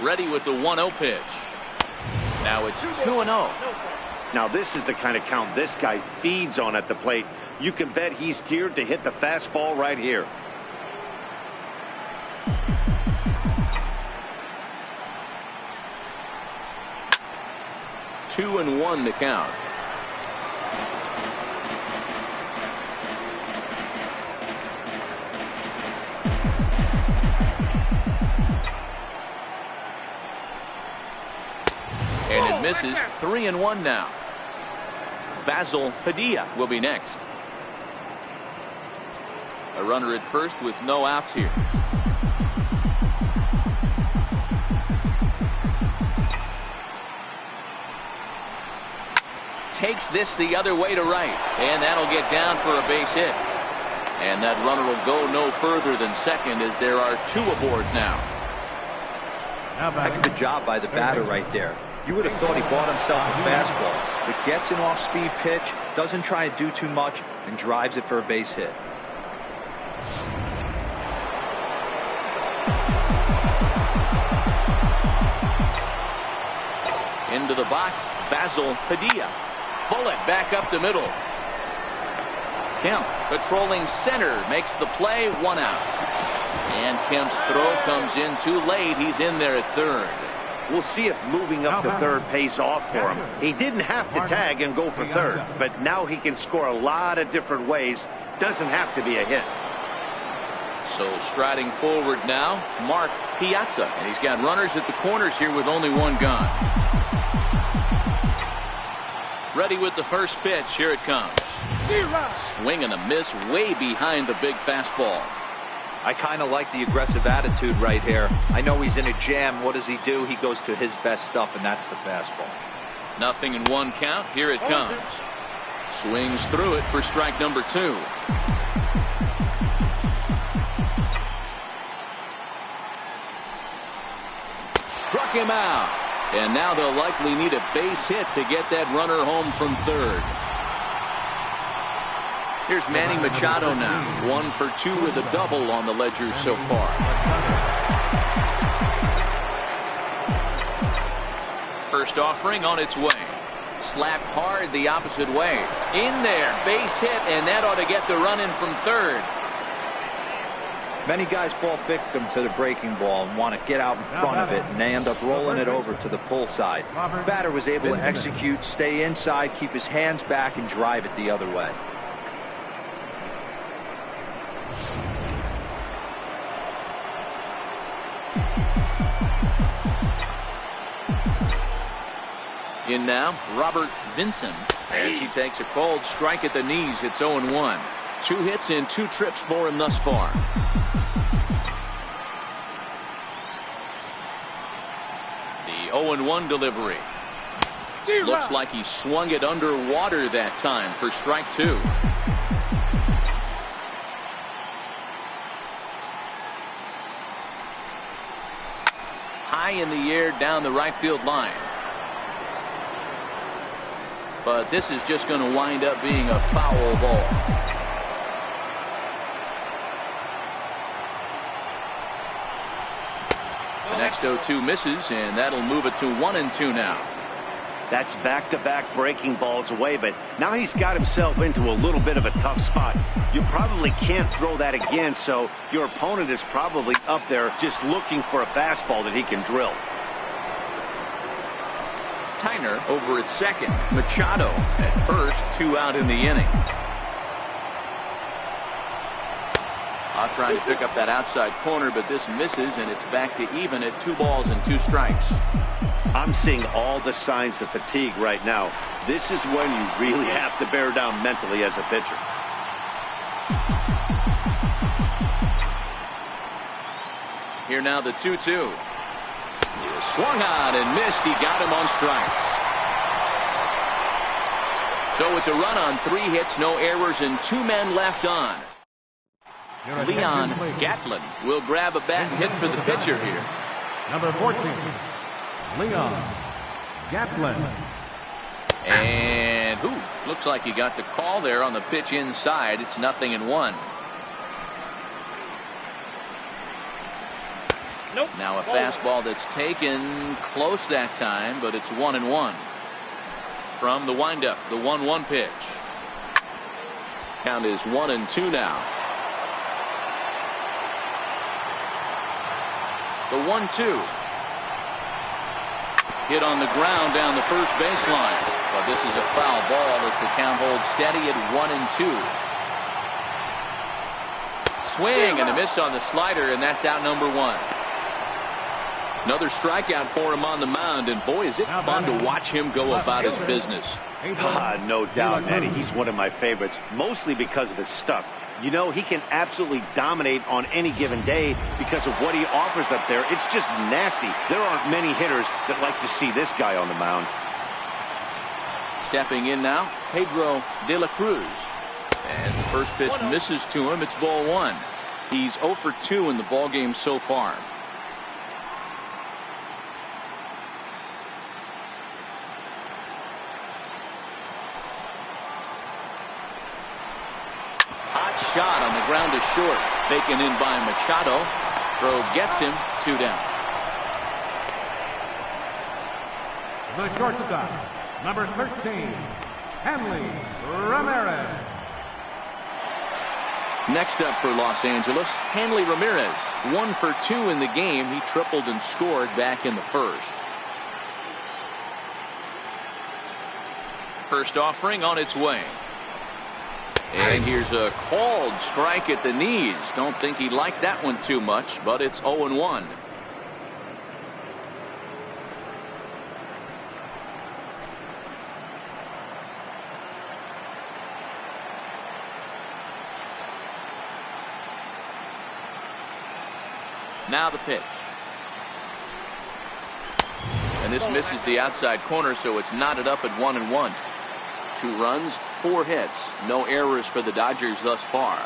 Ready with the 1-0 pitch. Now it's 2-0. Now this is the kind of count this guy feeds on at the plate. You can bet he's geared to hit the fastball right here. Two and 1 to count. And it misses. 3-1 now. Basil Padilla will be next. A runner at first with no outs here. takes this the other way to right. And that'll get down for a base hit. And that runner will go no further than second as there are 2 aboard now. Heck of a job by the batter right there. You would have thought he bought himself a fastball, but gets an off-speed pitch, doesn't try and do too much, and drives it for a base hit. Into the box, Basil Padilla. Bullet back up the middle. Kemp patrolling center makes the play, 1 out. And Kemp's throw comes in too late. He's in there at third. We'll see if moving up to third pays off for him. He didn't have to tag and go for third, but now he can score a lot of different ways. Doesn't have to be a hit. So striding forward now, Mark Piazza. And he's got runners at the corners here with only 1 gone. Ready with the first pitch. Here it comes. Swing and a miss way behind the big fastball. I kind of like the aggressive attitude right here. I know he's in a jam. What does he do? He goes to his best stuff, and that's the fastball. Nothing in 1 count. Here it comes. Swings through it for strike number 2. Struck him out. And now they'll likely need a base hit to get that runner home from third. Here's Manny Machado now. 1 for 2 with a double on the ledger so far. First offering on its way. Slapped hard the opposite way. In there. Base hit, and that ought to get the run in from third. Many guys fall victim to the breaking ball and want to get out in front of it, and they end up rolling it over to the pull side. Batter was able to execute, stay inside, keep his hands back, and drive it the other way. In now, Robert Vinson, as he takes a cold strike at the knees. It's 0-1. 2 hits in 2 trips for him thus far. The 0-1 delivery. Looks like he swung it underwater that time for strike 2. High in the air down the right field line. But this is just going to wind up being a foul ball. The next 0-2 misses, and that'll move it to 1-2 now. That's back-to-back breaking balls away, but now he's got himself into a little bit of a tough spot. You probably can't throw that again, so your opponent is probably up there just looking for a fastball that he can drill. Tyner over at second. Machado at first. 2 out in the inning. I'll try to pick up that outside corner, but this misses, and it's back to even at 2 balls and 2 strikes. I'm seeing all the signs of fatigue right now. This is when you really have to bear down mentally as a pitcher. Here now the 2-2. Swung on and missed. He got him on strikes. So it's a run on 3 hits, no errors, and 2 men left on. Leon Gatlin will grab a bat and hit for the pitcher here. Number 14, Leon Gatlin. And looks like he got the call there on the pitch inside. It's 0-1. Nope. Now a fastball that's taken close that time, but it's 1-1. From the windup, the 1-1 pitch. Count is 1-2 now. The 1-2. Hit on the ground down the first baseline. But this is a foul ball as the count holds steady at 1-2. Swing and a miss on the slider, and that's out number 1. Another strikeout for him on the mound, and boy, is it fun to watch him go about his business. No doubt, Eddie. He's one of my favorites, mostly because of his stuff. You know, he can absolutely dominate on any given day because of what he offers up there. It's just nasty. There aren't many hitters that like to see this guy on the mound. Stepping in now, Pedro de la Cruz. As the first pitch misses to him, it's ball one. He's 0 for 2 in the ball game so far. Hot shot on the ground to short. Taken in by Machado. Throw gets him. 2 down. The shortstop, number 13, Hanley Ramirez. Next up for Los Angeles, Hanley Ramirez. 1 for 2 in the game. He tripled and scored back in the first. First offering on its way. And here's a called strike at the knees. Don't think he liked that one too much, but it's 0-1. Now the pitch. And this misses the outside corner, so it's knotted up at 1-1. 2 runs, 4 hits. No errors for the Dodgers thus far.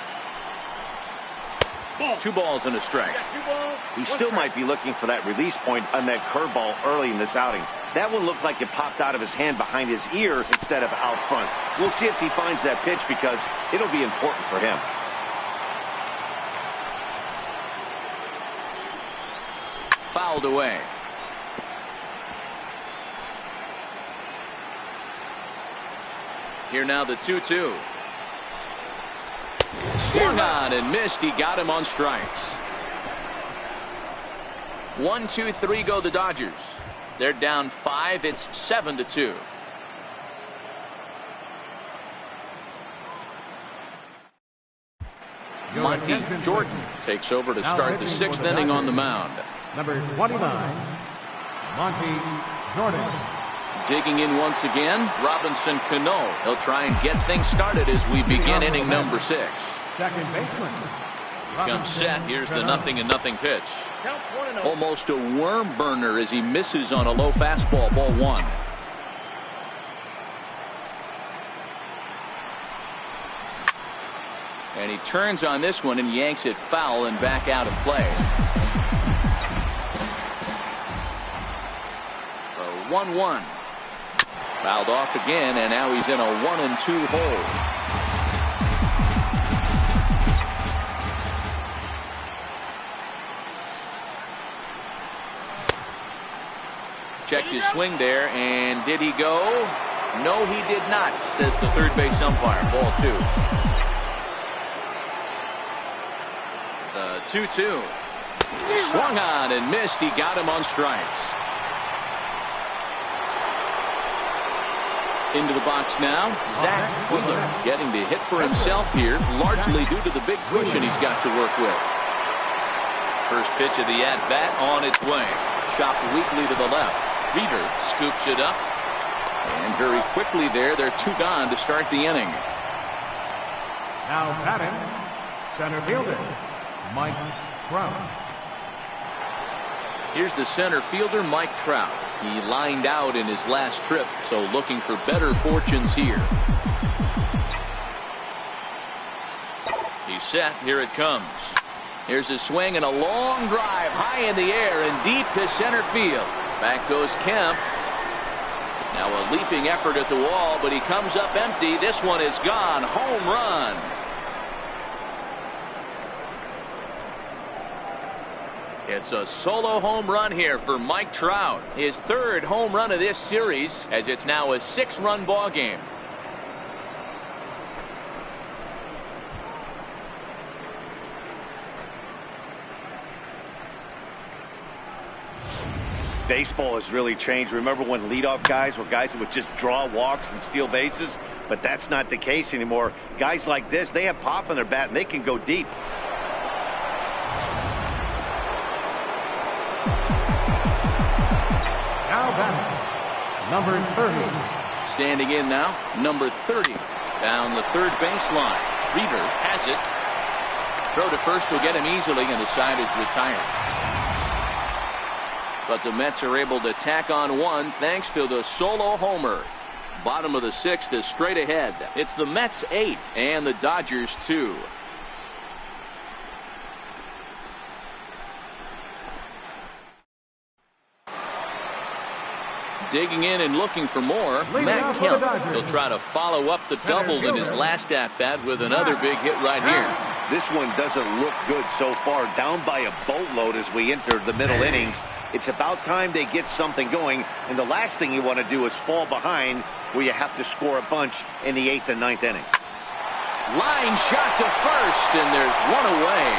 2 balls and a strike. He still might be looking for that release point on that curveball early in this outing. That one looked like it popped out of his hand behind his ear instead of out front. We'll see if he finds that pitch because it'll be important for him. Fouled away. Here now the 2-2. Swung on and missed. He got him on strikes. 1, 2, 3 go the Dodgers. They're down 5. It's 7-2. Monty Jordan takes over to start the 6th inning on the mound. Number 29, Monty Jordan. Digging in once again, Robinson Cano. He'll try and get things started as we begin inning number 6. Second baseman. Comes set. Here's the 0-0 pitch. Almost a worm burner as he misses on a low fastball. Ball 1. And he turns on this one and yanks it foul and back out of play. 1-1. Fouled off again, and now he's in a 1-2 hole. Checked his swing there, and did he go? No, he did not, says the third base umpire. Ball 2. 2-2. Swung on and missed. He got him on strikes. Into the box now, Zach Wheeler getting the hit for himself here, largely due to the big cushion he's got to work with. First pitch of the at-bat on its way. Chopped weakly to the left. Reader scoops it up. And very quickly there, they're 2 gone to start the inning. Now batting, center fielder, Mike Trout. Here's the center fielder, Mike Trout. He lined out in his last trip, so looking for better fortunes here. He's set. Here it comes. Here's a swing and a long drive high in the air and deep to center field. Back goes Kemp. Now a leaping effort at the wall, but he comes up empty. This one is gone. Home run. It's a solo home run here for Mike Trout. His 3rd home run of this series, as it's now a 6-run ball game. Baseball has really changed. Remember when leadoff guys were guys who would just draw walks and steal bases? But that's not the case anymore. Guys like this, they have pop in their bat and they can go deep. Now batting, number 30. Standing in now, number 30. Down the third baseline. Reader has it. Throw to first will get him easily, and the side is retired. But the Mets are able to tack on one thanks to the solo homer. Bottom of the 6th is straight ahead. It's the Mets 8 and the Dodgers 2. Digging in and looking for more, Matt Kemp. He'll try to follow up the double in his last at-bat with another big hit right here. This one doesn't look good so far. Down by a boatload as we enter the middle innings. It's about time they get something going, and the last thing you want to do is fall behind where you have to score a bunch in the 8th and 9th inning. Line shot to first, and there's one away.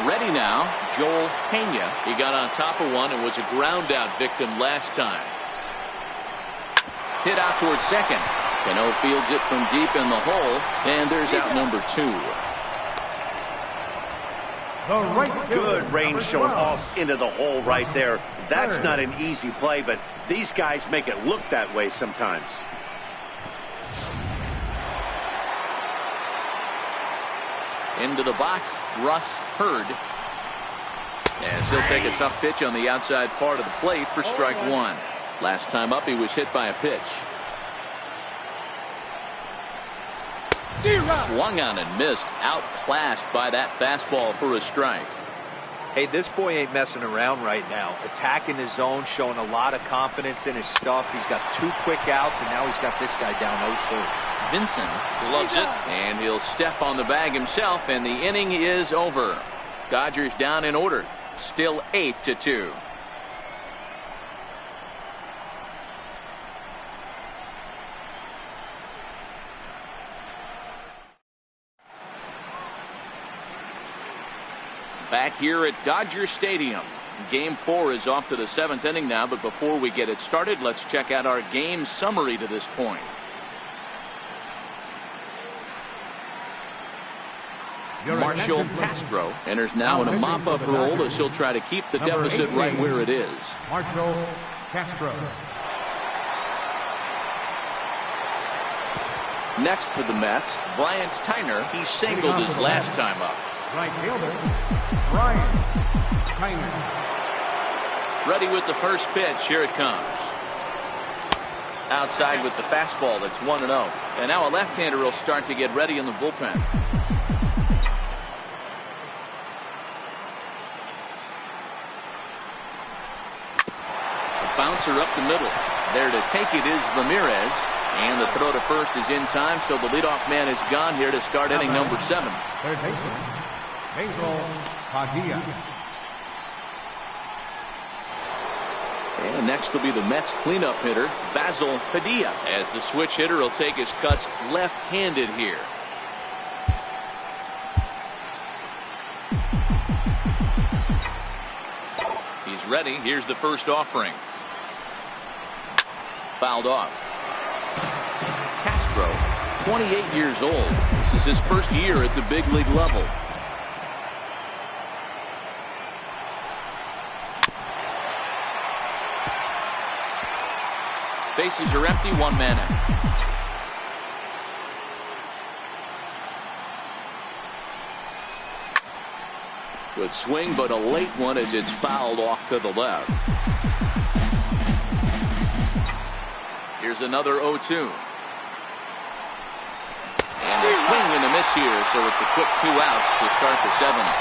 Ready now, Joel Pena. He got on top of one and was a ground out victim last time. Hit out towards second. Cano fields it from deep in the hole, and there's out number 2. Good range showing off into the hole right there. That's not an easy play, but these guys make it look that way sometimes. Into the box, Russ Hurd. As he'll take a tough pitch on the outside part of the plate for strike 1. Last time up, he was hit by a pitch. Swung on and missed. Outclassed by that fastball for a strike. Hey, this boy ain't messing around right now. Attacking his zone, showing a lot of confidence in his stuff. He's got 2 quick outs, and now he's got this guy down 0-2. Vincent loves it, and he'll step on the bag himself, and the inning is over. Dodgers down in order. Still 8-2. Back here at Dodger Stadium. Game 4 is off to the 7th inning now, but before we get it started, let's check out our game summary to this point. Marshall Castro enters now in a mop-up role as he'll try to keep the deficit right where it is. Marshall Castro. Next for the Mets, Bryant Tyner. He singled his last time up. Right fielder, Bryant Tyner. Ready with the first pitch. Here it comes. Outside with the fastball. That's 1-0. And now a left-hander will start to get ready in the bullpen. Bouncer up the middle. There to take it is Ramirez. And the throw to first is in time, so the leadoff man is gone here to start inning number 7. Third baseman, Basil Padilla. And next will be the Mets cleanup hitter, Basil Padilla, as the switch hitter will take his cuts left-handed here. He's ready. Here's the first offering. Fouled off. Castro, 28 years old. This is his first year at the big league level. Bases are empty, 1 man out. Good swing, but a late one as it's fouled off to the left. Here's another 0-2. And a swing and a miss here, so it's a quick 2 outs to start the 7th.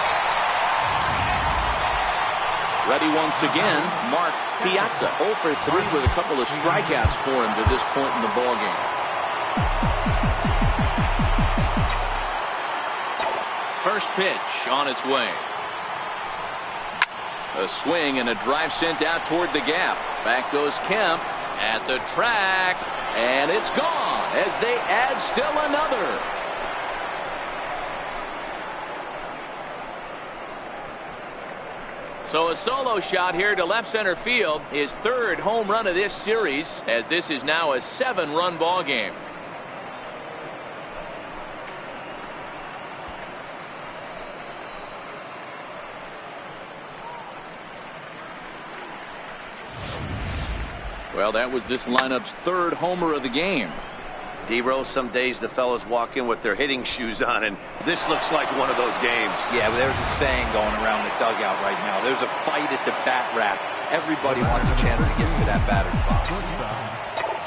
Ready once again, Mark Piazza. 0 for 3 with a couple of strikeouts for him to this point in the ballgame. First pitch on its way. A swing and a drive sent out toward the gap. Back goes Kemp at the track, and it's gone as they add still another. So a solo shot here to left center field, his 3rd home run of this series, as this is now a 7-run ball game. Well, that was this lineup's 3rd homer of the game. D-Rose, some days the fellas walk in with their hitting shoes on, and this looks like one of those games. Yeah, there's a saying going around the dugout right now. There's a fight at the bat rack. Everybody wants a chance to get to that batter's box.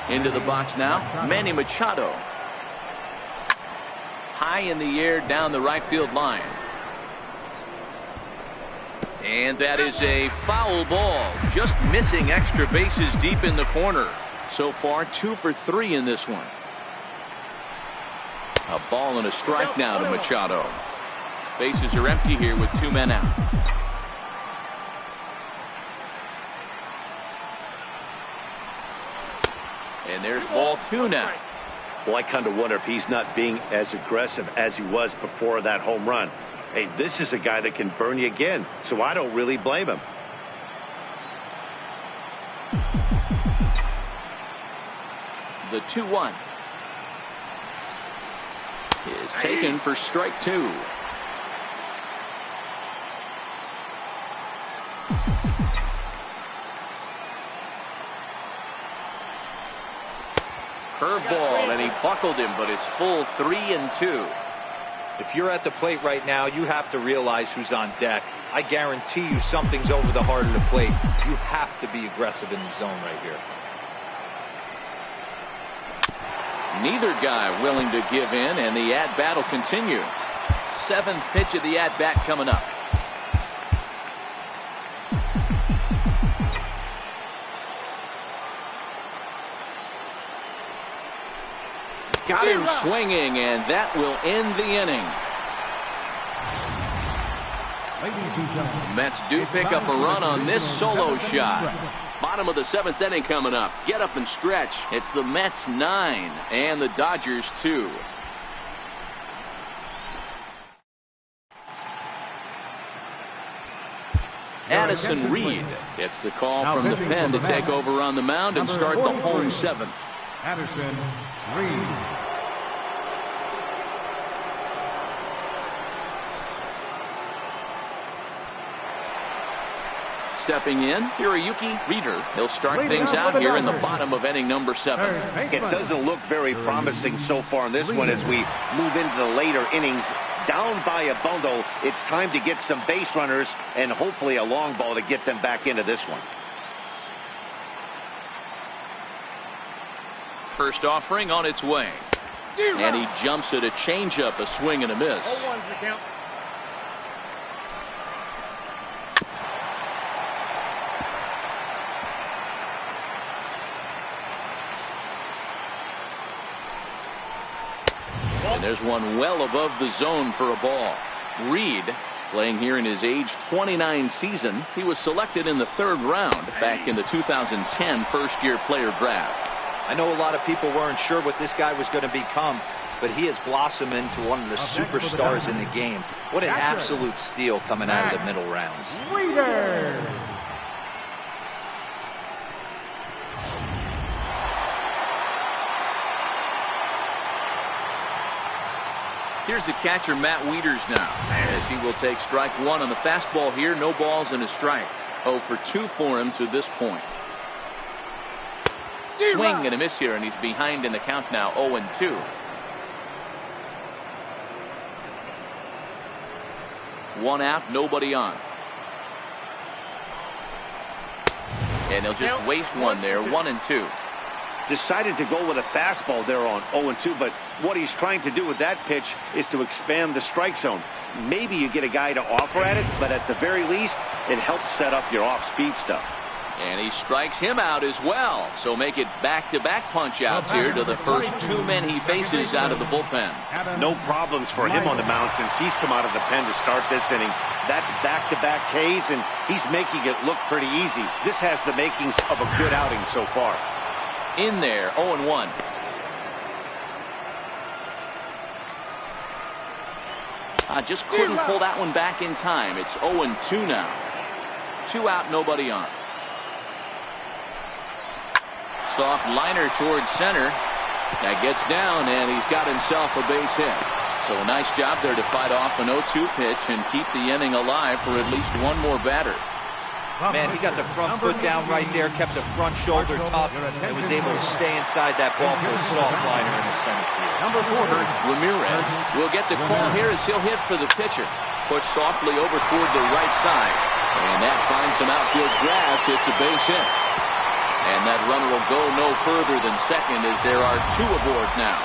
Into the box now, Manny Machado. High in the air down the right field line. And that is a foul ball. Just missing extra bases deep in the corner. So far, 2 for 3 in this one. A ball and a strike now to Machado. Bases are empty here with 2 men out. And there's ball 2 now. Well, I kind of wonder if he's not being as aggressive as he was before that home run. Hey, this is a guy that can burn you again, so I don't really blame him. The 2-1 is taken for strike 2. Curveball, and he buckled him, but it's full 3-2. If you're at the plate right now, you have to realize who's on deck. I guarantee you something's over the heart of the plate. You have to be aggressive in the zone right here. Neither guy willing to give in, and the at-bat will continue. 7th pitch of the at-bat coming up. Got him swinging, and that will end the inning. The Mets do pick up a run on this solo shot. Bottom of the 7th inning coming up. Get up and stretch. It's the Mets 9 and the Dodgers 2. Addison Reed gets the call from the pen to take over on the mound and start the home 7th. Addison Reed. Stepping in, Hiroyuki Reeder. He'll start things out here in the bottom of inning number 7. It doesn't look very promising so far in this one as we move into the later innings. Down by a bundle, it's time to get some base runners and hopefully a long ball to get them back into this one. First offering on its way. And he jumps at a changeup, a swing and a miss. 0-1's the count. And there's one well above the zone for a ball. Reed, playing here in his age 29 season. He was selected in the 3rd round back in the 2010 first-year player draft. I know a lot of people weren't sure what this guy was going to become, but he has blossomed into one of the superstars in the game. What an absolute steal coming out of the middle rounds. Reeder. Here's the catcher, Matt Wieters, now, as he will take strike 1 on the fastball here. No balls and a strike. 0 for 2 for him to this point. Swing and a miss here, and he's behind in the count now, 0-2. One out, nobody on. And they'll just waste one there, 1-2. Decided to go with a fastball there on 0-2, but what he's trying to do with that pitch is to expand the strike zone. Maybe you get a guy to offer at it, but at the very least, it helps set up your off-speed stuff. And he strikes him out as well. So make it back-to-back punch-outs here to the first 2 men he faces out of the bullpen. No problems for him on the mound since he's come out of the pen to start this inning. That's back-to-back Ks, and he's making it look pretty easy. This has the makings of a good outing so far. In there, 0-1. I just couldn't pull that one back in time. It's 0-2 now. 2 out, nobody on. Soft liner towards center. That gets down, and he's got himself a base hit. So a nice job there to fight off an 0-2 pitch and keep the inning alive for at least one more batter. Man, he got the front foot down right there, kept the front shoulder up, and was able to stay inside that ball for a soft liner in the center field. Number 40. Ramirez will get the call here as he'll hit for the pitcher. Pushed softly over toward the right side. And that finds some outfield grass. It's a base hit. And that runner will go no further than second as there are two aboard now.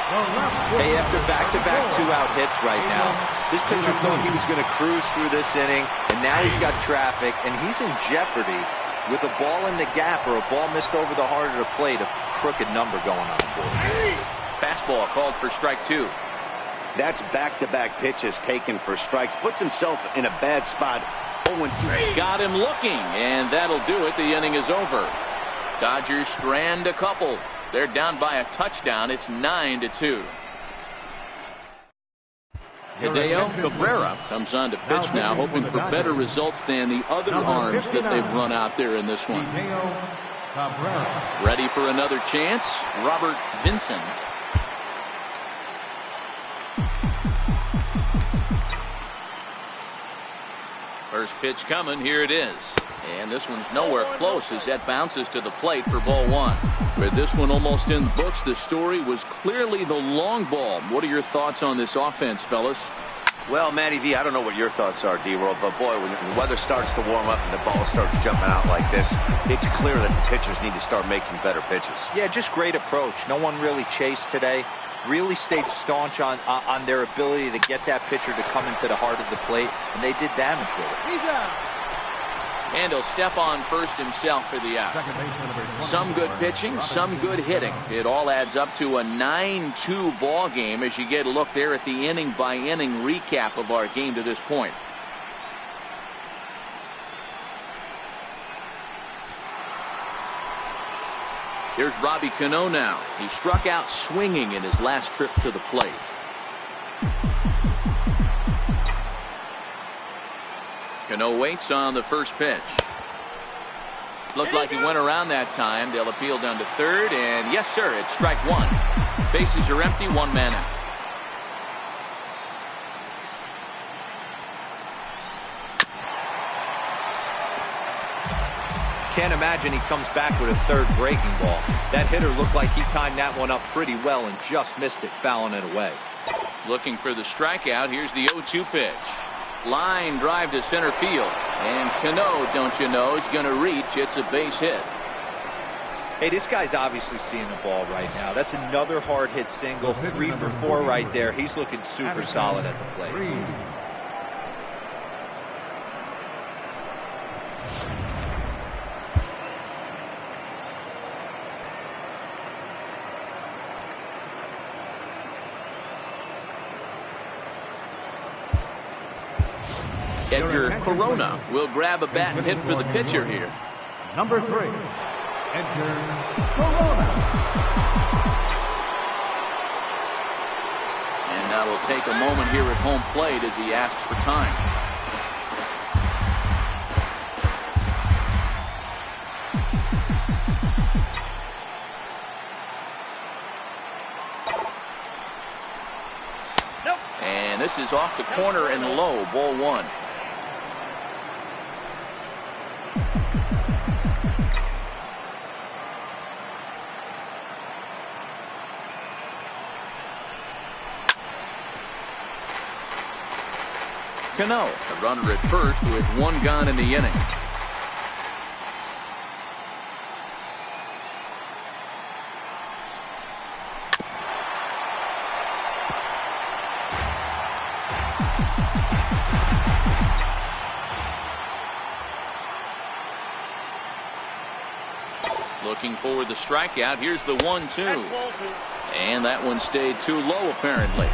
Hey, after back-to-back two-out hits right now, this pitcher thought he was going to cruise through this inning, and now he's got traffic, and he's in jeopardy with a ball in the gap or a ball missed over the heart of the plate, a crooked number going on the board. Fastball called for strike two. That's back-to-back pitches taken for strikes. Puts himself in a bad spot. 0-3. Got him looking, and that'll do it. The inning is over. Dodgers strand a couple. They're down by a touchdown. It's 9-2. Hideo Cabrera comes on to pitch now, hoping for better results than the other arms that they've run out there in this one. Ready for another chance, Robert Vinson. First pitch coming, here it is. And this one's nowhere close as that bounces to the plate for ball one. With this one almost in the books, the story was clearly the long ball. What are your thoughts on this offense, fellas? Well, Matty V, I don't know what your thoughts are, D-Roll, but boy, when the weather starts to warm up and the ball starts jumping out like this, it's clear that the pitchers need to start making better pitches. Yeah, just great approach. No one really chased today. Really stayed staunch on their ability to get that pitcher to come into the heart of the plate, and they did damage with it. He's out. And he'll step on first himself for the out. Some good pitching, some good hitting. It all adds up to a 9-2 ball game as you get a look there at the inning-by-inning recap of our game to this point. Here's Robbie Cano now. He struck out swinging in his last trip to the plate. Cano waits on the first pitch. Looked like he went around that time. They'll appeal down to third, and yes, sir, it's strike one. Bases are empty, one man out. Can't imagine he comes back with a third breaking ball. That hitter looked like he timed that one up pretty well and just missed it, fouling it away. Looking for the strikeout. Here's the 0-2 pitch. Line drive to center field. And Cano, don't you know, is going to reach. It's a base hit. Hey, this guy's obviously seeing the ball right now. That's another hard hit single. 3 for 4 right there. He's looking super solid at the plate. Edgar Corona will grab a bat and hit for the pitcher here. Number 3, Edgar Corona. And that will take a moment here at home plate as he asks for time. And this is off the corner and low, ball one. Cano, a runner at first with one gone in the inning. Looking for the strikeout. Here's the 1-2. And that one stayed too low, apparently.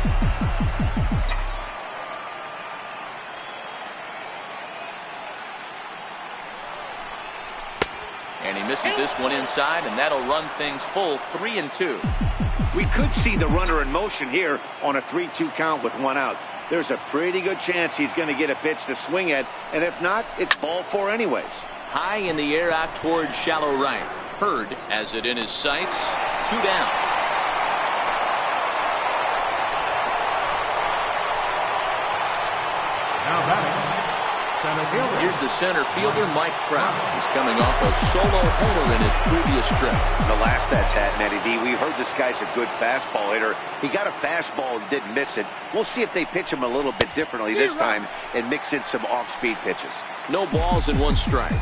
And he misses this one inside, and that'll run things full 3-2. We could see the runner in motion here on a 3-2 count with one out. There's a pretty good chance he's going to get a pitch to swing at, and if not, it's ball four anyways. High in the air out towards shallow right. Hurd has it in his sights. 2 down. Now batting, center fielder. Here's the center fielder, Mike Trout. He's coming off a solo homer in his previous trip. The last at-bat, Matty D, we heard this guy's a good fastball hitter. He got a fastball and didn't miss it. We'll see if they pitch him a little bit differently this time and mix in some off-speed pitches. No balls and 1 strike.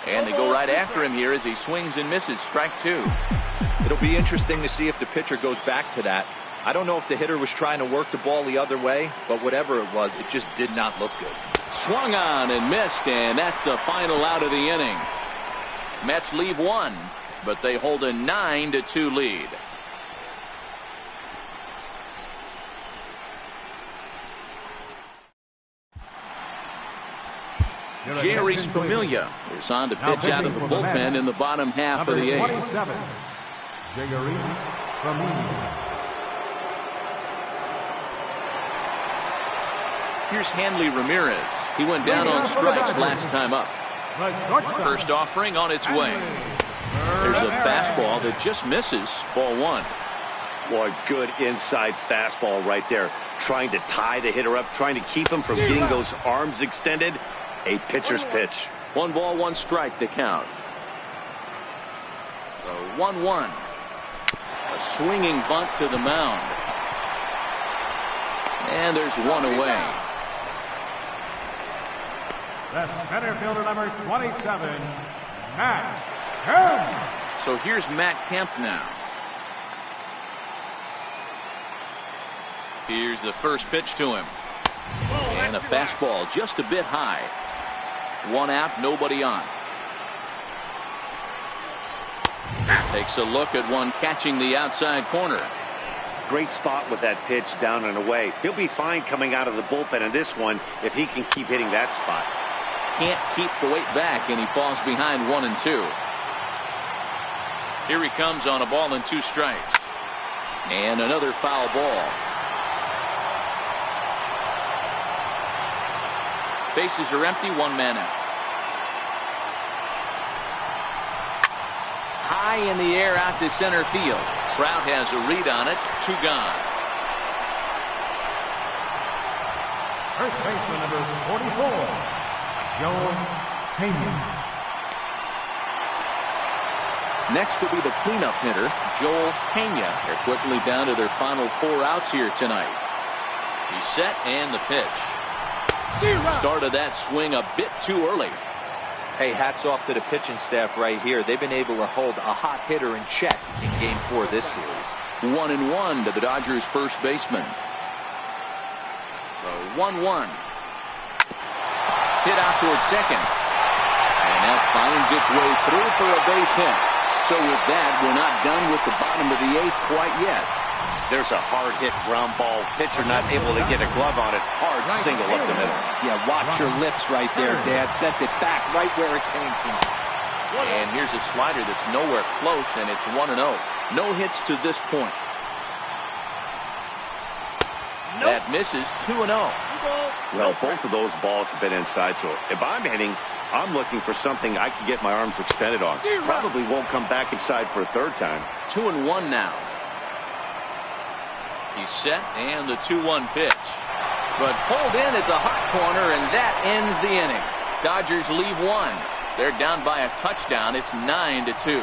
And they go right after him here as he swings and misses. Strike 2. It'll be interesting to see if the pitcher goes back to that. I don't know if the hitter was trying to work the ball the other way, but whatever it was, it just did not look good. Swung on and missed, and that's the final out of the inning. Mets leave 1, but they hold a 9-2 lead. Jerry Familia is on to pitch out of the bullpen in the bottom half of the 8th. 27, Jerry Familia. Here's Hanley Ramirez. He went down on strikes last time up. First offering on its way. There's a fastball that just misses. Ball 1. Boy, good inside fastball right there. Trying to tie the hitter up, trying to keep him from getting those arms extended. A pitcher's pitch. 1 ball, 1 strike to count. So 1-1. A swinging bunt to the mound. And there's 1 away. The center fielder, number 27, Matt Kemp. So here's Matt Kemp now. Here's the first pitch to him. And a fastball just a bit high. 1 out, nobody on. Takes a look at one catching the outside corner. Great spot with that pitch down and away. He'll be fine coming out of the bullpen in this one if he can keep hitting that spot. Can't keep the weight back, and he falls behind 1 and 2. Here he comes on a ball and 2 strikes. And another foul ball. Bases are empty, 1 man out. High in the air out to center field. Trout has a read on it. 2 gone. First baseman, number 44, Joel Pena. Next will be the cleanup hitter, Joel Pena. They're quickly down to their final 4 outs here tonight. He's set and the pitch. Started that swing a bit too early. Hey, hats off to the pitching staff right here. They've been able to hold a hot hitter in check in Game 4 this series. 1-1 to the Dodgers first baseman. So 1-1. Hit out towards second. And that finds its way through for a base hit. So with that, we're not done with the bottom of the 8th quite yet. There's a hard hit ground ball. Pitcher not able to get a glove on it. Hard single up the middle. Yeah, watch your lips right there, Dad. Sent it back right where it came from. And here's a slider that's nowhere close, and it's 1-0. No hits to this point. That misses. 2-0. Well, both of those balls have been inside, so if I'm hitting, I'm looking for something I can get my arms extended on. Probably won't come back inside for a 3rd time. 2-1 now. He's set, and the 2-1 pitch. But pulled in at the hot corner, and that ends the inning. Dodgers leave 1. They're down by a touchdown. It's 9-2.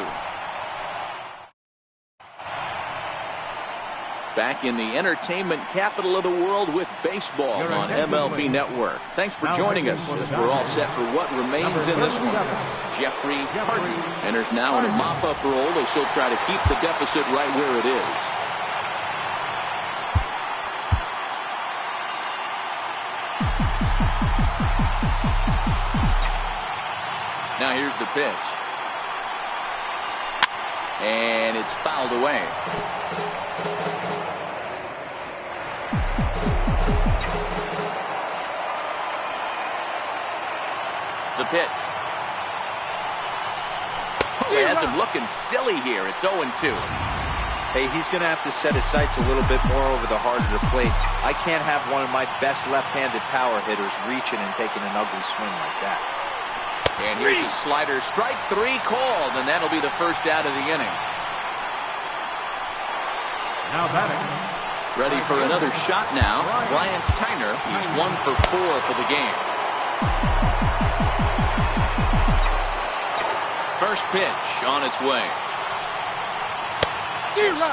Back in the entertainment capital of the world with baseball on MLB Network. Thanks for joining us as we're all set for what remains in this one. Jeffrey Harden enters now in a mop-up role as he'll try to keep the deficit right where it is. Now here's the pitch. And it's fouled away. The pitch. Oh, it has him looking silly here. It's 0-2. Hey, he's going to have to set his sights a little bit more over the heart of the plate. I can't have one of my best left-handed power hitters reaching and taking an ugly swing like that. And here's a slider. Strike 3 called, and that'll be the first out of the inning. Now batting. Ready for another shot now. Bryant Tyner. He's 1 for 4 for the game. First pitch on its way.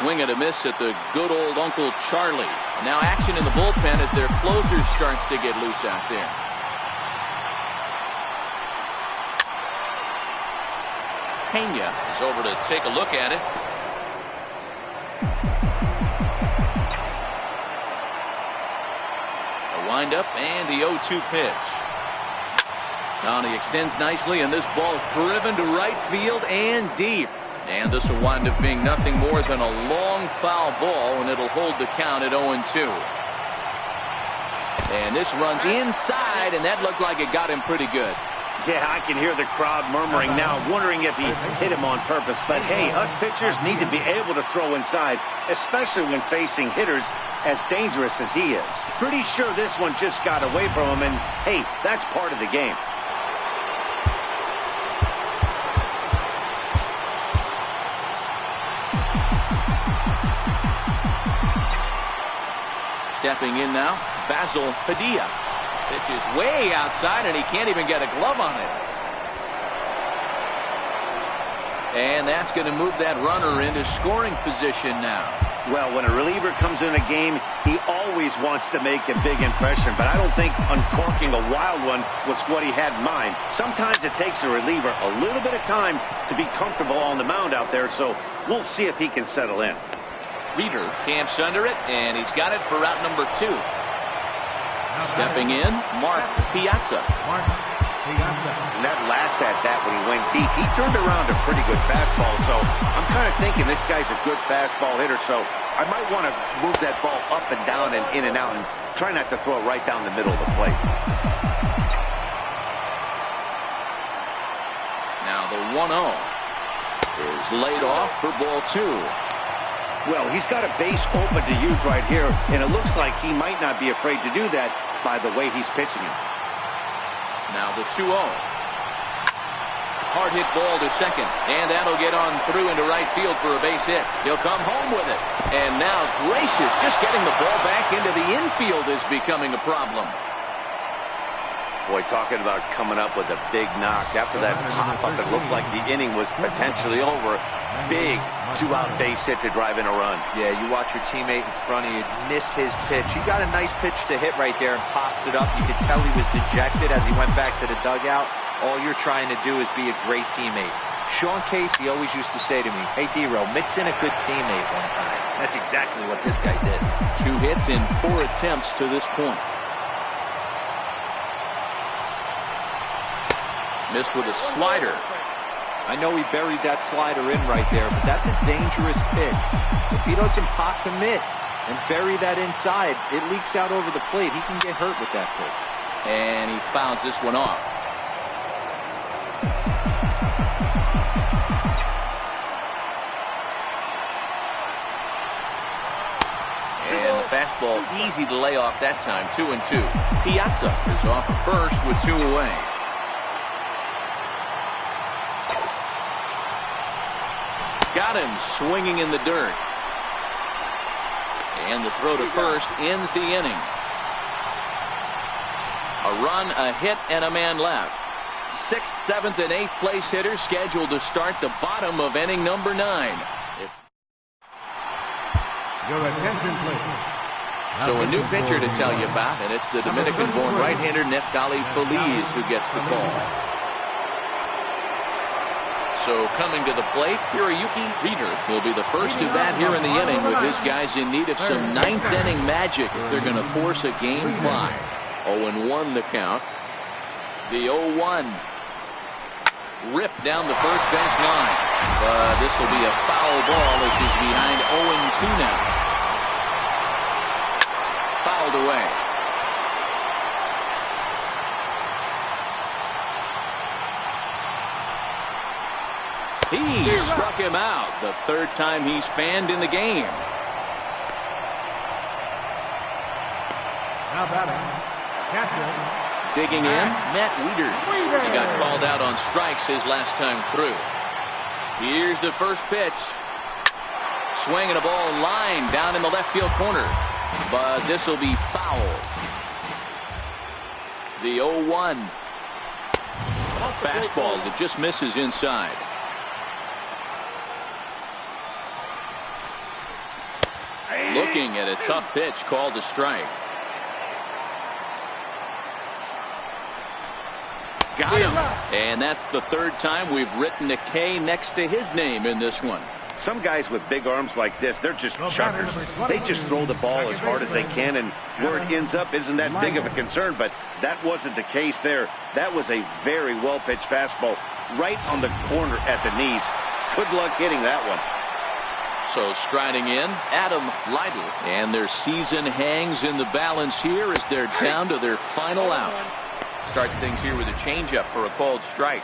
Swing and a miss at the good old Uncle Charlie. Now action in the bullpen as their closer starts to get loose out there. Pena is over to take a look at it. A windup and the 0-2 pitch. Now he extends nicely, and this ball is driven to right field and deep. And this will wind up being nothing more than a long foul ball, and it'll hold the count at 0-2. And this runs inside, and that looked like it got him pretty good. Yeah, I can hear the crowd murmuring now, wondering if he hit him on purpose. But hey, us pitchers need to be able to throw inside, especially when facing hitters as dangerous as he is. Pretty sure this one just got away from him, and hey, that's part of the game. Stepping in now, Basil Padilla. Pitch is way outside, and he can't even get a glove on it. And that's going to move that runner into scoring position now. Well, when a reliever comes in a game, he always wants to make a big impression, but I don't think uncorking a wild one was what he had in mind. Sometimes it takes a reliever a little bit of time to be comfortable on the mound out there, so we'll see if he can settle in. Reeder camps under it, and he's got it for route number 2. Stepping in, Mark Piazza. And that last at-bat when he went deep, he turned around a pretty good fastball, so I'm kind of thinking this guy's a good fastball hitter, so I might want to move that ball up and down and in and out and try not to throw it right down the middle of the plate. Now the 1-0 is laid off for ball 2. Well, he's got a base open to use right here, and it looks like he might not be afraid to do that by the way he's pitching it. Now the 2-0. Hard hit ball to second, and that'll get on through into right field for a base hit. He'll come home with it. And now, gracious, just getting the ball back into the infield is becoming a problem. Boy, talking about coming up with a big knock. After that pop-up, it looked like the inning was potentially over. Big two-out base hit to drive in a run. Yeah, you watch your teammate in front of you miss his pitch. He got a nice pitch to hit right there and pops it up. You could tell he was dejected as he went back to the dugout. All you're trying to do is be a great teammate. Sean Casey always used to say to me, hey, D-Row, mix in a good teammate one time. That's exactly what this guy did. 2 hits in 4 attempts to this point. Missed with a slider. I know he buried that slider in right there, but that's a dangerous pitch. If he doesn't pop the mitt and bury that inside, it leaks out over the plate. He can get hurt with that pitch. And he fouls this one off. And the fastball easy to lay off that time. 2-2. Piazza is off at first with 2 away. Got him swinging in the dirt. And the throw to first ends the inning. A run, a hit, and a man left. 6th, 7th, and 8th place hitters scheduled to start the bottom of inning number 9. Your attention, please. So a new pitcher to tell you about, and it's the Dominican-born right-hander Neftali Feliz who gets the call. So coming to the plate, Hiroyuki Reeder will be the first to bat here in the inning with his guys in need of some 9th inning magic if they're going to force a game 5. 0-1 the count. The 0-1 ripped down the first base line. But this will be a foul ball as he's behind 0-2 now. Fouled away. He struck him out the 3rd time he's fanned in the game. Now batting, catcher. Digging in, Matt Wieters. He got called out on strikes his last time through. Here's the first pitch. swing and a ball line down in the left field corner. But this will be foul. The 0-1. Fastball that just misses inside. Looking at a tough pitch called a strike. Got him. And that's the third time we've written a K next to his name in this one. Some guys with big arms like this, they're just chuckers. They just throw the ball as hard as they can, and where it ends up isn't that big of a concern, but that wasn't the case there. That was a very well-pitched fastball right on the corner at the knees. Good luck getting that one. So striding in, Adam Lytle. And their season hangs in the balance here as they're down to their final out. Starts things here with a changeup for a called strike.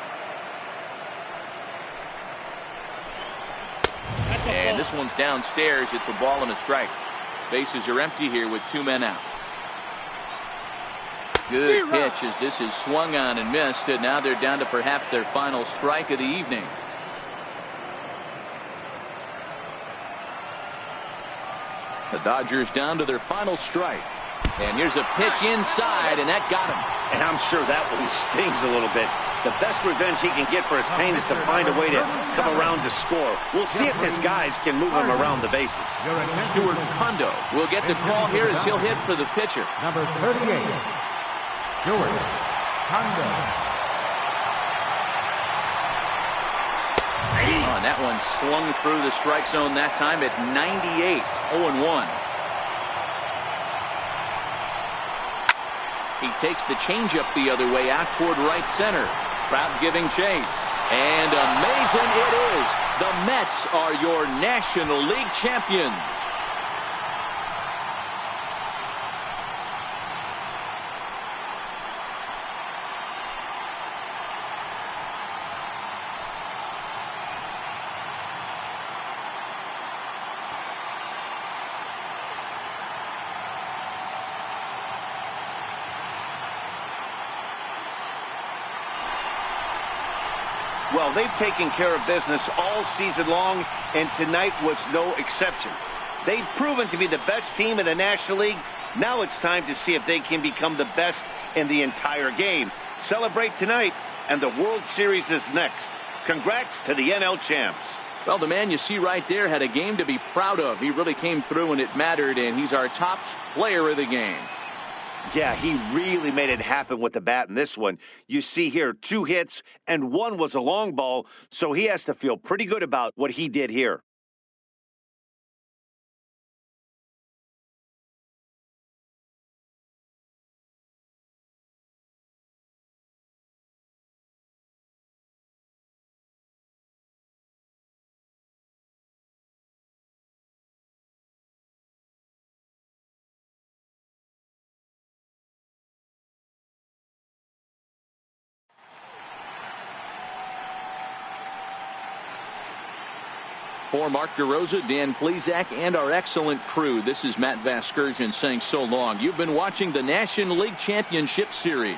And this one's downstairs. It's a ball and a strike. Bases are empty here with 2 men out. Good pitch as this is swung on and missed. And now they're down to perhaps their final strike of the evening. The Dodgers down to their final strike. And here's a pitch inside, and that got him. And I'm sure that one stings a little bit. The best revenge he can get for his pain is to find a way to come around to score. We'll see if his guys can move him around the bases. Stuart Kondo will get the call here as he'll hit for the pitcher. Number 38, Stuart Kondo. Oh, and that one slung through the strike zone that time at 98, 0-1. He takes the changeup the other way out toward right center. Crowd giving chase. And amazing it is. The Mets are your National League champions. Well, they've taken care of business all season long, and tonight was no exception. They've proven to be the best team in the National League. Now it's time to see if they can become the best in the entire game. Celebrate tonight, and the World Series is next. Congrats to the NL champs. Well, the man you see right there had a game to be proud of. He really came through when it mattered, and he's our top player of the game. Yeah, he really made it happen with the bat in this one. You see here 2 hits, and 1 was a long ball, so he has to feel pretty good about what he did here. For Mark DeRosa, Dan Plesac, and our excellent crew, this is Matt Vasgersian saying so long. You've been watching the National League Championship Series.